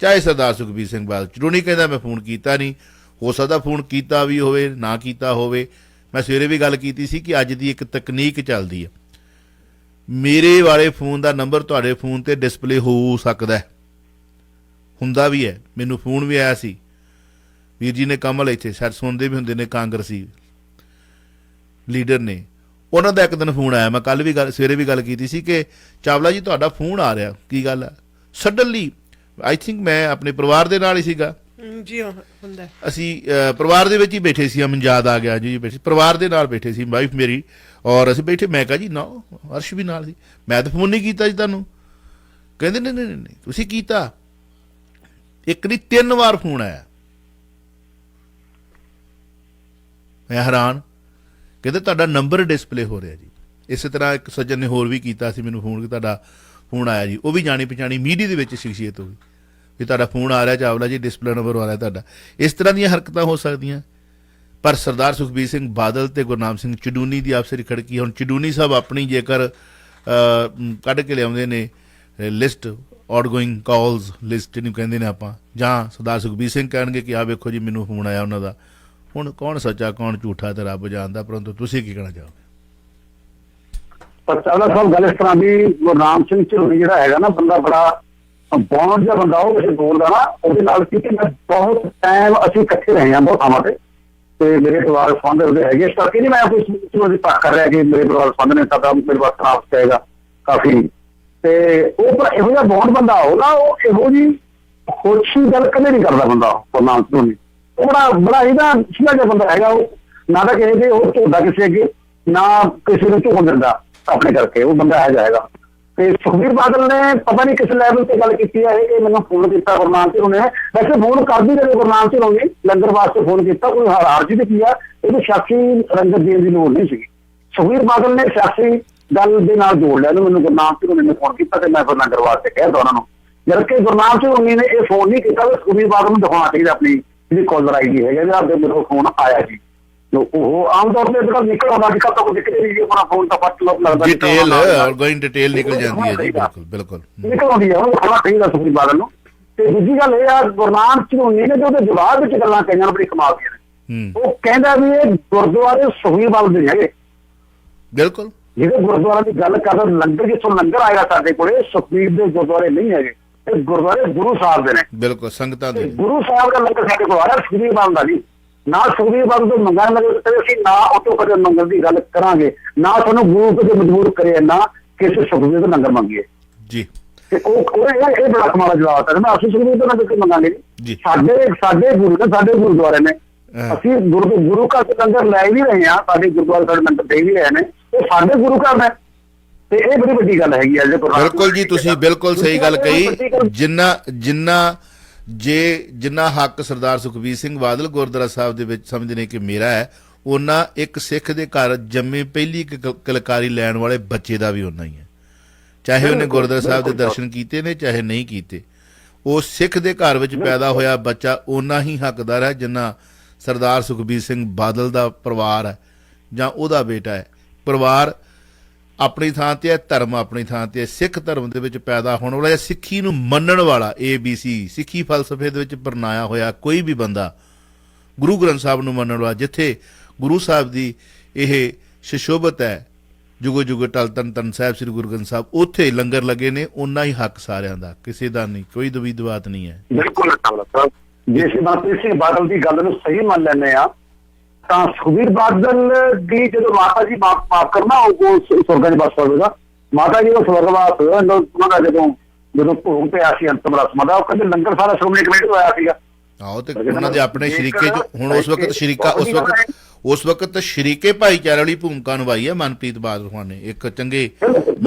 ਚਾਹੇ ਸਰਦਾਰ ਸੁਖਬੀਰ ਸਿੰਘ ਬਾਦਲ। ਚਡੂਨੀ ਕਹਿੰਦਾ ਮੈਂ ਫੋਨ ਕੀਤਾ ਨਹੀਂ, ਹੋ ਸਕਦਾ ਫੋਨ ਕੀਤਾ ਵੀ ਹੋਵੇ, ਨਾ ਕੀਤਾ ਹੋਵੇ। ਮੈਂ ਸਵੇਰੇ ਵੀ ਗੱਲ ਕੀਤੀ ਸੀ ਕਿ ਅੱਜ ਦੀ ਇੱਕ ਤਕਨੀਕ ਚੱਲਦੀ ਹੈ, ਮੇਰੇ ਵਾਲੇ ਫੋਨ ਦਾ ਨੰਬਰ ਤੁਹਾਡੇ ਫੋਨ ਤੇ ਡਿਸਪਲੇ ਹੋ ਸਕਦਾ ਹੈ, ਹੁੰਦਾ ਵੀ ਹੈ। ਮੈਨੂੰ ਫੋਨ ਵੀ ਆਇਆ ਸੀ, ਵੀਰ ਜੀ ਨੇ ਕਮਲ ਇੱਥੇ ਸ਼ਾਇਦ ਸੁਣਦੇ ਵੀ ਹੁੰਦੇ ਨੇ, ਕਾਂਗਰਸੀ ਲੀਡਰ ਨੇ, ਉਹਨਾਂ ਦਾ ਇੱਕ ਦਿਨ ਫੋਨ ਆਇਆ। ਮੈਂ ਕੱਲ ਵੀ ਸਵੇਰੇ ਵੀ ਗੱਲ ਕੀਤੀ ਸੀ ਕਿ ਚਾਵਲਾ ਜੀ ਤੁਹਾਡਾ ਫੋਨ ਆ ਰਿਹਾ, ਕੀ ਗੱਲ ਹੈ? ਸਡਨਲੀ ਆਈ ਥਿੰਕ ਮੈਂ ਆਪਣੇ ਪਰਿਵਾਰ ਦੇ ਨਾਲ ਹੀ ਸੀਗਾ ਜੀ, ਹੁੰਦਾ ਅਸੀਂ ਪਰਿਵਾਰ ਦੇ ਵਿੱਚ ਹੀ ਬੈਠੇ ਸੀ। ਮੈਨੂੰ ਯਾਦ ਆ ਗਿਆ ਜੀ, ਬੈਠੇ ਪਰਿਵਾਰ ਦੇ ਨਾਲ ਬੈਠੇ ਸੀ, ਵਾਈਫ ਮੇਰੀ ਔਰ ਅਸੀਂ ਬੈਠੇ। ਮੈਂ ਕਿਹਾ ਜੀ ਨਾ, ਅਰਸ਼ ਵੀ ਨਾਲ ਸੀ। ਮੈਂ ਤਾਂ ਫੋਨ ਨਹੀਂ ਕੀਤਾ ਜੀ ਤੁਹਾਨੂੰ। ਕਹਿੰਦੇ ਨਹੀਂ ਨਹੀਂ ਨਹੀਂ ਤੁਸੀਂ ਕੀਤਾ। ਇੱਕ ਨਹੀਂ 3 ਵਾਰ ਫੋਨ ਆਇਆ। ਮੈਂ ਹੈਰਾਨ। ਕਹਿੰਦੇ ਤੁਹਾਡਾ ਨੰਬਰ ਡਿਸਪਲੇ ਹੋ ਰਿਹਾ ਜੀ। ਇਸੇ ਤਰ੍ਹਾਂ ਇੱਕ ਸੱਜਣ ਨੇ ਹੋਰ ਵੀ ਕੀਤਾ ਸੀ ਮੈਨੂੰ ਫੋਨ ਕਿ ਤੁਹਾਡਾ ਫੋਨ ਆਇਆ ਜੀ। ਉਹ ਵੀ ਜਾਣੀ ਪਛਾਣੀ ਮੀਡੀਆ ਦੇ ਵਿੱਚ ਸ਼ਖਸੀਅਤ ਹੋਈ ਵੀ ਤੁਹਾਡਾ ਫੋਨ ਆ ਰਿਹਾ ਚਾਵਲਾ ਜੀ, ਡਿਸਪਲੇ ਨੰਬਰ ਆ ਰਿਹਾ ਤੁਹਾਡਾ। ਇਸ ਤਰ੍ਹਾਂ ਦੀਆਂ ਹਰਕਤਾਂ ਹੋ ਸਕਦੀਆਂ। ਪਰ ਸਰਦਾਰ ਸੁਖਬੀਰ ਸਿੰਘ ਬਾਦਲ ਤੇ ਗੁਰਨਾਮ ਸਿੰਘ ਚਡੂਨੀ ਦੀ ਆਪਸ ਵਿੱਚ ਖੜਕੀ। ਹੁਣ ਚਡੂਨੀ ਸਾਹਿਬ ਆਪਣੀ ਜੇਕਰ ਕੱਢ ਕੇ ਲਿਆਉਂਦੇ ਨੇ ਲਿਸਟ, ਆਊਟਗੋਇੰਗ ਕਾਲਸ ਲਿਸਟ ਜਿਹਨੂੰ ਕਹਿੰਦੇ ਨੇ ਆਪਾਂ, ਜਾਂ ਸਰਦਾਰ ਸੁਖਬੀਰ ਸਿੰਘ ਕਹਿਣਗੇ ਕਿ ਆਹ ਵੇਖੋ ਜੀ ਮੈਨੂੰ ਫੋਨ ਆਇਆ ਉਹਨਾਂ ਦਾ। ਹੁਣ ਕੌਣ ਸੱਚਾ ਕੌਣ ਝੂਠਾ ਤੇ ਰੱਬ ਜਾਣਦਾ, ਪਰੰਤੂ ਤੁਸੀਂ ਕੀ ਕਹਿਣਾ ਚਾਹੋਗੇ? ਪਰ ਚਾਵਲਾ ਸਾਹਿਬ ਗੱਲ ਇਸ ਤਰ੍ਹਾਂ ਦੀ, ਗੁਰਨਾਮ ਸਿੰਘ ਝਲੂਣੀ ਜਿਹੜਾ ਹੈਗਾ ਨਾ, ਬੰਦਾ ਬੜਾ ਬੌਂਡ ਜਿਹਾ ਬੰਦਾ, ਉਹ ਕਿਸੇ ਬੋਲਦਾ ਨਾ ਉਹਦੇ ਨਾਲ ਕੀ ਕਿ ਮੈਂ ਬਹੁਤ ਟਾਈਮ ਅਸੀਂ ਇਕੱਠੇ ਰਹੇ ਹਾਂ ਬਹੁਤ ਥਾਵਾਂ ਤੇ ਮੇਰੇ ਪਰਿਵਾਰ ਸੰਬੰਧ ਉਹਦੇ ਹੈਗੇ। ਇਸ ਕਰਕੇ ਨਹੀਂ ਮੈਂ ਕੋਈ ਪੱਖ ਕਰ ਰਿਹਾ ਕਿ ਮੇਰੇ ਪਰਿਵਾਰ ਸੰਬੰਧ ਨੇ ਸਾਡਾ ਮੇਰੇ ਪਾਸ ਖਰਾਬ ਚਾਹੇਗਾ ਕਾਫੀ। ਤੇ ਉਹ ਪਰ ਇਹੋ ਜਿਹਾ ਬੌਂਡ ਬੰਦਾ ਉਹ ਨਾ, ਉਹ ਇਹੋ ਜਿਹੀ ਖੁਸ਼ੀ ਗੱਲ ਕਦੇ ਨਹੀਂ ਕਰਦਾ ਬੰਦਾ ਗੁਰਨਾਮ ਝਲੂਣੀ। ਉਹ ਬੜਾ ਇਹਦਾ ਸਿੱਧਾ ਜਿਹਾ ਬੰਦਾ ਹੈਗਾ। ਉਹ ਨਾ ਤਾਂ ਕਿਸੇ ਦੇ ਉਹ ਝੋਦਾ ਕਿਸੇ ਅੱਗੇ, ਨਾ ਕਿਸੇ ਨੂੰ ਝੋਕ ਦਿੰਦਾ ਆਪਣੇ ਕਰਕੇ। ਉਹ ਬੰਦਾ ਹੈ ਜਾਏਗਾ। ਤੇ ਸੁਖਬੀਰ ਬਾਦਲ ਨੇ ਪਤਾ ਨਹੀਂ ਕਿਸ ਲੈਵਲ ਤੇ ਗੱਲ ਕੀਤੀ ਹੈ ਕਿ ਮੈਨੂੰ ਫੋਨ ਕੀਤਾ ਗੁਰਨਾਮ ਝਲੂਣੀ ਨੇ। ਵੈਸੇ ਫੋਨ ਕਰਦੀ ਰਹੇ ਗੁਰਨਾਮ ਝਲੂਣੀ, ਲੰਗਰ ਵਾਸਤੇ ਫੋਨ ਕੀਤਾ, ਕੋਈ ਹਾਰਜੀ ਤੇ ਕੀ ਆ, ਇਹਨੂੰ ਸ਼ਖਸੀ ਰੰਗਤ ਦੇਣ ਦੀ ਲੋੜ ਨਹੀਂ ਸੀਗੀ। ਸੁਖਬੀਰ ਬਾਦਲ ਨੇ ਸ਼ਖਸੀ ਗੱਲ ਦੇ ਨਾਲ ਜੋੜ ਲਿਆ। ਮੈਨੂੰ ਗੁਰਨਾਮ ਝਲੂਣੀ ਨੇ ਫੋਨ ਕੀਤਾ ਤੇ ਮੈਂ ਫਿਰ ਲੰਗਰ ਵਾਸਤੇ ਕਹਿ ਤਾ ਉਹਨਾਂ ਨੂੰ, ਜਦਕਿ ਗੁਰਨਾਮ ਝਲੂਣੀ ਨੇ ਇਹ ਫੋਨ ਨਹੀਂ ਕੀਤਾ। ਸੁਖਬੀਰ ਬਾਦਲ ਨੂੰ ਦਿਖਾਉਣਾ ਚਾਹੀਦਾ ਆਪਣੀ ਜਿਹੜੀ ਕਾਲਰ ਆਈ ਦੀ ਹੈਗਾ, ਆਪਦੇ ਮੇਰੇ ਕੋਲ ਫੋਨ ਆਇਆ ਜੀ। ਉਹ ਆਮ ਤੌਰ ਤੇ ਅੱਜ ਨਿਕਲ ਆਉਂਦਾ, ਅੱਜ ਕੱਲ੍ਹ ਤਾਂ ਕੋਈ ਦਿੱਕਤ ਨਹੀਂ, ਆਪਣਾ ਫੋਨ ਤਾਂ ਫਸਟ ਲੱਗਦਾ ਡਿਟੇਲ ਆਊਟਗੋਇੰਗ ਡਿਟੇਲ ਨਿਕਲ ਜਾਂਦੀ ਹੈ ਜੀ। ਬਿਲਕੁਲ ਬਿਲਕੁਲ ਨਿਕਲ ਆਉਂਦੀ ਹੈ, ਉਹ ਖਾਣਾ ਚਾਹੀਦਾ ਸੁਖਬੀਰ ਬਾਦਲ ਨੂੰ। ਤੇ ਦੂਜੀ ਗੱਲ ਇਹ ਆ, ਗੁਰਨਾਮ ਝਲੂਣੀ ਨੇ ਜੋ ਉਹਦੇ ਜਵਾਬ ਵਿੱਚ ਗੱਲਾਂ ਕਹੀਆਂ ਬੜੀ ਕਮਾਲ ਦੀਆਂ ਨੇ। ਉਹ ਕਹਿੰਦਾ ਵੀ ਇਹ ਗੁਰਦੁਆਰੇ ਸੁਖਬੀਰ ਬਾਦਲ ਦੇ ਹੈਗੇ। ਬਿਲਕੁਲ ਜਿਹੜੇ ਗੁਰਦੁਆਰਾ ਦੀ ਗੱਲ ਕਰ, ਲੰਗਰ ਜਿੱਥੋਂ ਲੰਗਰ ਆਏਗਾ ਸਾਡੇ ਕੋਲੇ, ਸੁਖਬੀਰ ਦੇ ਗੁਰਦੁਆਰੇ ਨਹੀਂ ਹੈਗੇ, ਇਹ ਗੁਰਦੁਆਰੇ ਗੁਰੂ ਸਾਹਿਬ ਦੇ ਨੇ। ਬਿਲਕੁਲ ਸੰਗਤਾਂ ਦੇ ਗੁਰੂ ਸਾਹਿਬ ਦਾ ਲੰਗਰ ਸਾਡੇ ਕੋਲ ਆ ਰਿਹਾ, ਸੁਖਬੀਰ ਬਾਦਲ ਦਾ ਨਹੀਂ। ਨਾ ਸੁਖਬੀਰ ਬਾਦਲ ਤੋਂ ਮੰਗਣ ਲੱਗੇ ਅਸੀਂ, ਨਾ ਉਤੋਂ ਕਦੇ ਮੰਗਣ ਦੀ ਗੱਲ ਕਰਾਂਗੇ, ਨਾ ਸਾਨੂੰ ਗੁਰੂ ਕਦੇ ਮਜਬੂਰ ਕਰੇ, ਨਾ ਕਿਸੇ ਸੁਖਬੀਰ ਤੋਂ ਲੰਗਰ ਮੰਗੀਏ ਜੀ। ਤੇ ਇਹ ਬੜਾ ਕਮਾਲ ਜਵਾਬ ਹੈ। ਮੈਂ ਅਸੀਂ ਸੁਖਬੀਰ ਤੋਂ ਲੰਗਰ ਮੰਗਾਂਗੇ ਜੀ। ਸਾਡੇ ਗੁਰੂ ਨੇ, ਸਾਡੇ ਗੁਰਦੁਆਰੇ ਨੇ, ਅਸੀਂ ਗੁਰੂ ਘਰ ਤੋਂ ਲੰਗਰ ਲੈ ਵੀ ਰਹੇ ਹਾਂ, ਸਾਡੇ ਗੁਰਦੁਆਰੇ ਸਾਡੇ ਲੰਗਰ ਦੇ ਵੀ ਰਹੇ ਨੇ, ਉਹ ਸਾਡੇ ਗੁਰੂ ਘਰ ਨੇ। ਤੇ ਇਹ ਬੜੀ ਵੱਡੀ ਗੱਲ ਹੈਗੀ ਹੈ। ਬਿਲਕੁਲ ਜੀ, ਤੁਸੀਂ ਬਿਲਕੁਲ ਸਹੀ ਗੱਲ ਕਹੀ। ਜਿੰਨਾ ਹੱਕ ਸਰਦਾਰ ਸੁਖਬੀਰ ਸਿੰਘ ਬਾਦਲ ਗੁਰਦੁਆਰਾ ਸਾਹਿਬ ਦੇ ਵਿੱਚ ਸਮਝਦੇ ਨੇ ਕਿ ਮੇਰਾ ਹੈ, ਉਹਨਾਂ ਇੱਕ ਸਿੱਖ ਦੇ ਘਰ ਜੰਮੇ ਪਹਿਲੀ ਕਲਕਾਰੀ ਲੈਣ ਵਾਲੇ ਬੱਚੇ ਦਾ ਵੀ ਉਹਨਾਂ ਹੀ ਹੈ। ਚਾਹੇ ਉਹਨੇ ਗੁਰਦੁਆਰਾ ਸਾਹਿਬ ਦੇ ਦਰਸ਼ਨ ਕੀਤੇ ਨੇ, ਚਾਹੇ ਨਹੀਂ ਕੀਤੇ, ਉਹ ਸਿੱਖ ਦੇ ਘਰ ਵਿੱਚ ਪੈਦਾ ਹੋਇਆ ਬੱਚਾ ਓਨਾ ਹੀ ਹੱਕਦਾਰ ਹੈ ਜਿੰਨਾ ਸਰਦਾਰ ਸੁਖਬੀਰ ਸਿੰਘ ਬਾਦਲ ਦਾ ਪਰਿਵਾਰ ਹੈ ਜਾਂ ਉਹਦਾ ਬੇਟਾ ਹੈ। ਪਰਿਵਾਰ ਆਪਣੀ ਥਾਂ ਤੇ ਹੈ, ਧਰਮ ਆਪਣੀ ਥਾਂ ਤੇ ਹੈ। ਸਿੱਖ ਧਰਮ ਦੇ ਵਿੱਚ ਪੈਦਾ ਹੋਣ ਵਾਲਾ ਜਾਂ ਸਿੱਖੀ ਨੂੰ ਮੰਨਣ ਵਾਲਾ ABC ਸਿੱਖੀ ਫਲਸਫੇ ਦੇ ਵਿੱਚ ਪਰਨਾਇਆ ਹੋਇਆ ਕੋਈ ਵੀ ਬੰਦਾ, ਗੁਰੂ ਗ੍ਰੰਥ ਸਾਹਿਬ ਨੂੰ ਮੰਨਣ ਵਾਲਾ, ਜਿੱਥੇ ਗੁਰੂ ਸਾਹਿਬ ਦੀ ਇਹ ਸ਼ਸ਼ੋਭਤ ਹੈ ਜੁਗੋ ਜੁਗੋ ਟਲ ਤਨ ਤਨ ਸਾਹਿਬ ਸ੍ਰੀ ਗੁਰੂ ਗ੍ਰੰਥ ਸਾਹਿਬ, ਉੱਥੇ ਲੰਗਰ ਲੱਗੇ ਨੇ, ਓਨਾ ਹੀ ਹੱਕ ਸਾਰਿਆਂ ਦਾ, ਕਿਸੇ ਦਾ ਨਹੀਂ, ਕੋਈ ਦਵੀਦਵਾਤ ਨਹੀਂ ਹੈ। ਬਿਲਕੁਲ ਜੇ ਅਸੀਂ ਮਨਪ੍ਰੀਤ ਸਿੰਘ ਬਾਦਲ ਦੀ ਗੱਲ ਨੂੰ ਸਹੀ ਮੰਨ ਲੈਂਦੇ ਆ ਤਾਂ ਸੁਖਬੀਰ ਬਾਦਲ ਦੀ ਜਦੋਂ ਮਾਤਾ ਜੀ ਮਾਫ ਕਰਨਾ ਉਹ ਸੁਰਗਾਂ ਚ ਬਸ ਹੋਵੇਗਾ, ਮਾਤਾ ਜੀ ਦਾ ਸਵਰਗਵਾਸ ਉਹਨਾਂ ਦਾ ਜਦੋਂ ਭੋਗ ਪਿਆ ਸੀ ਅੰਤਮ ਰਸਮਾਂ ਦਾ, ਉਹ ਕਹਿੰਦੇ ਲੰਗਰ ਸਾਰਾ ਸ਼੍ਰੋਮਣੀ ਕਮੇਟੀ ਤੋਂ ਆਇਆ ਸੀਗਾ। ਆਹੋ, ਤੇ ਉਹਨਾਂ ਦੇ ਆਪਣੇ ਸ਼ਰੀਕੇ ਚ ਹੁਣ ਉਸ ਵਕਤ ਸ਼ਰੀਕੇ ਭਾਈਚਾਰੇ ਵਾਲੀ ਭੂਮਿਕਾ ਨਿਭਾਈ ਹੈ ਮਨਪ੍ਰੀਤ ਬਾਦਲ ਹੋਣਾ ਨੇ, ਇੱਕ ਚੰਗੇ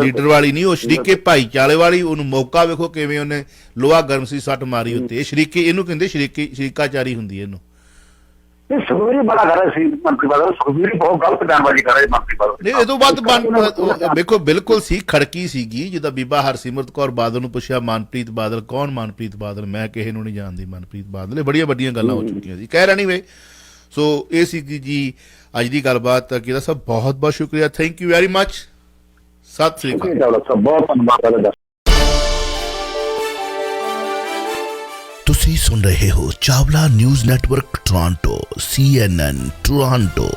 ਲੀਡਰ ਵਾਲੀ ਨਹੀਂ, ਉਹ ਸ਼ਰੀਕੇ ਭਾਈਚਾਰੇ ਵਾਲੀ। ਉਹਨੂੰ ਮੌਕਾ ਵੇਖੋ ਕਿਵੇਂ ਉਹਨੇ ਲੋਹਾ ਗਰਮ ਸੀ ਸੱਟ ਮਾਰੀ ਉੱਤੇ। ਇਹ ਸ਼ਰੀਕੇ, ਇਹਨੂੰ ਕਹਿੰਦੇ ਸ਼ਰੀਕਾਚਾਰੀ ਹੁੰਦੀ ਇਹਨੂੰ। ਸੁਖਬੀਰ ਬੜਾ ਕਰ ਰਿਹਾ ਸੀ ਮੰਤਰੀ ਬਾਦਲ, ਸੁਖਬੀਰ ਬਹੁਤ ਗਲਤ ਬਿਆਨਬਾਜ਼ੀ ਕਰ ਰਿਹਾ ਮੰਤਰੀ ਬਾਦਲ। ਨਹੀਂ, ਇਹ ਤੋਂ ਬਾਅਦ ਵੇਖੋ ਬਿਲਕੁਲ ਸੀ, ਖੜਕੀ ਸੀਗੀ ਜਿੱਦਾਂ ਬੀਬਾ ਹਰਸਿਮਰਤ ਕੌਰ ਬਾਦਲ ਨੂੰ ਪੁੱਛਿਆ ਮਨਪ੍ਰੀਤ ਬਾਦਲ ਕੌਣ? ਮਨਪ੍ਰੀਤ ਬਾਦਲ, ਮੈਂ ਕਿਸੇ ਨੂੰ ਨਹੀਂ ਜਾਣਦੀ ਮਨਪ੍ਰੀਤ ਬਾਦਲ। ਇਹ ਬੜੀਆਂ ਵੱਡੀਆਂ ਗੱਲਾਂ ਹੋ ਚੁੱਕੀਆਂ ਸੀ। ਕਹਿ ਰਹਿਣੀ ਵੇ। ਸੋ ਇਹ ਸੀ ਜੀ ਅੱਜ ਦੀ ਗੱਲਬਾਤ। ਕਿਹਦਾ ਸਭ ਬਹੁਤ ਬਹੁਤ ਸ਼ੁਕਰੀਆ, thank you very much, Sat Sri ਅਕਾਲ। ਬਹੁਤ ਧੰਨਵਾਦ। ਤੁਸੀਂ ਸੁਣ ਰਹੇ ਹੋ Chawla news network Toronto CNN Toronto.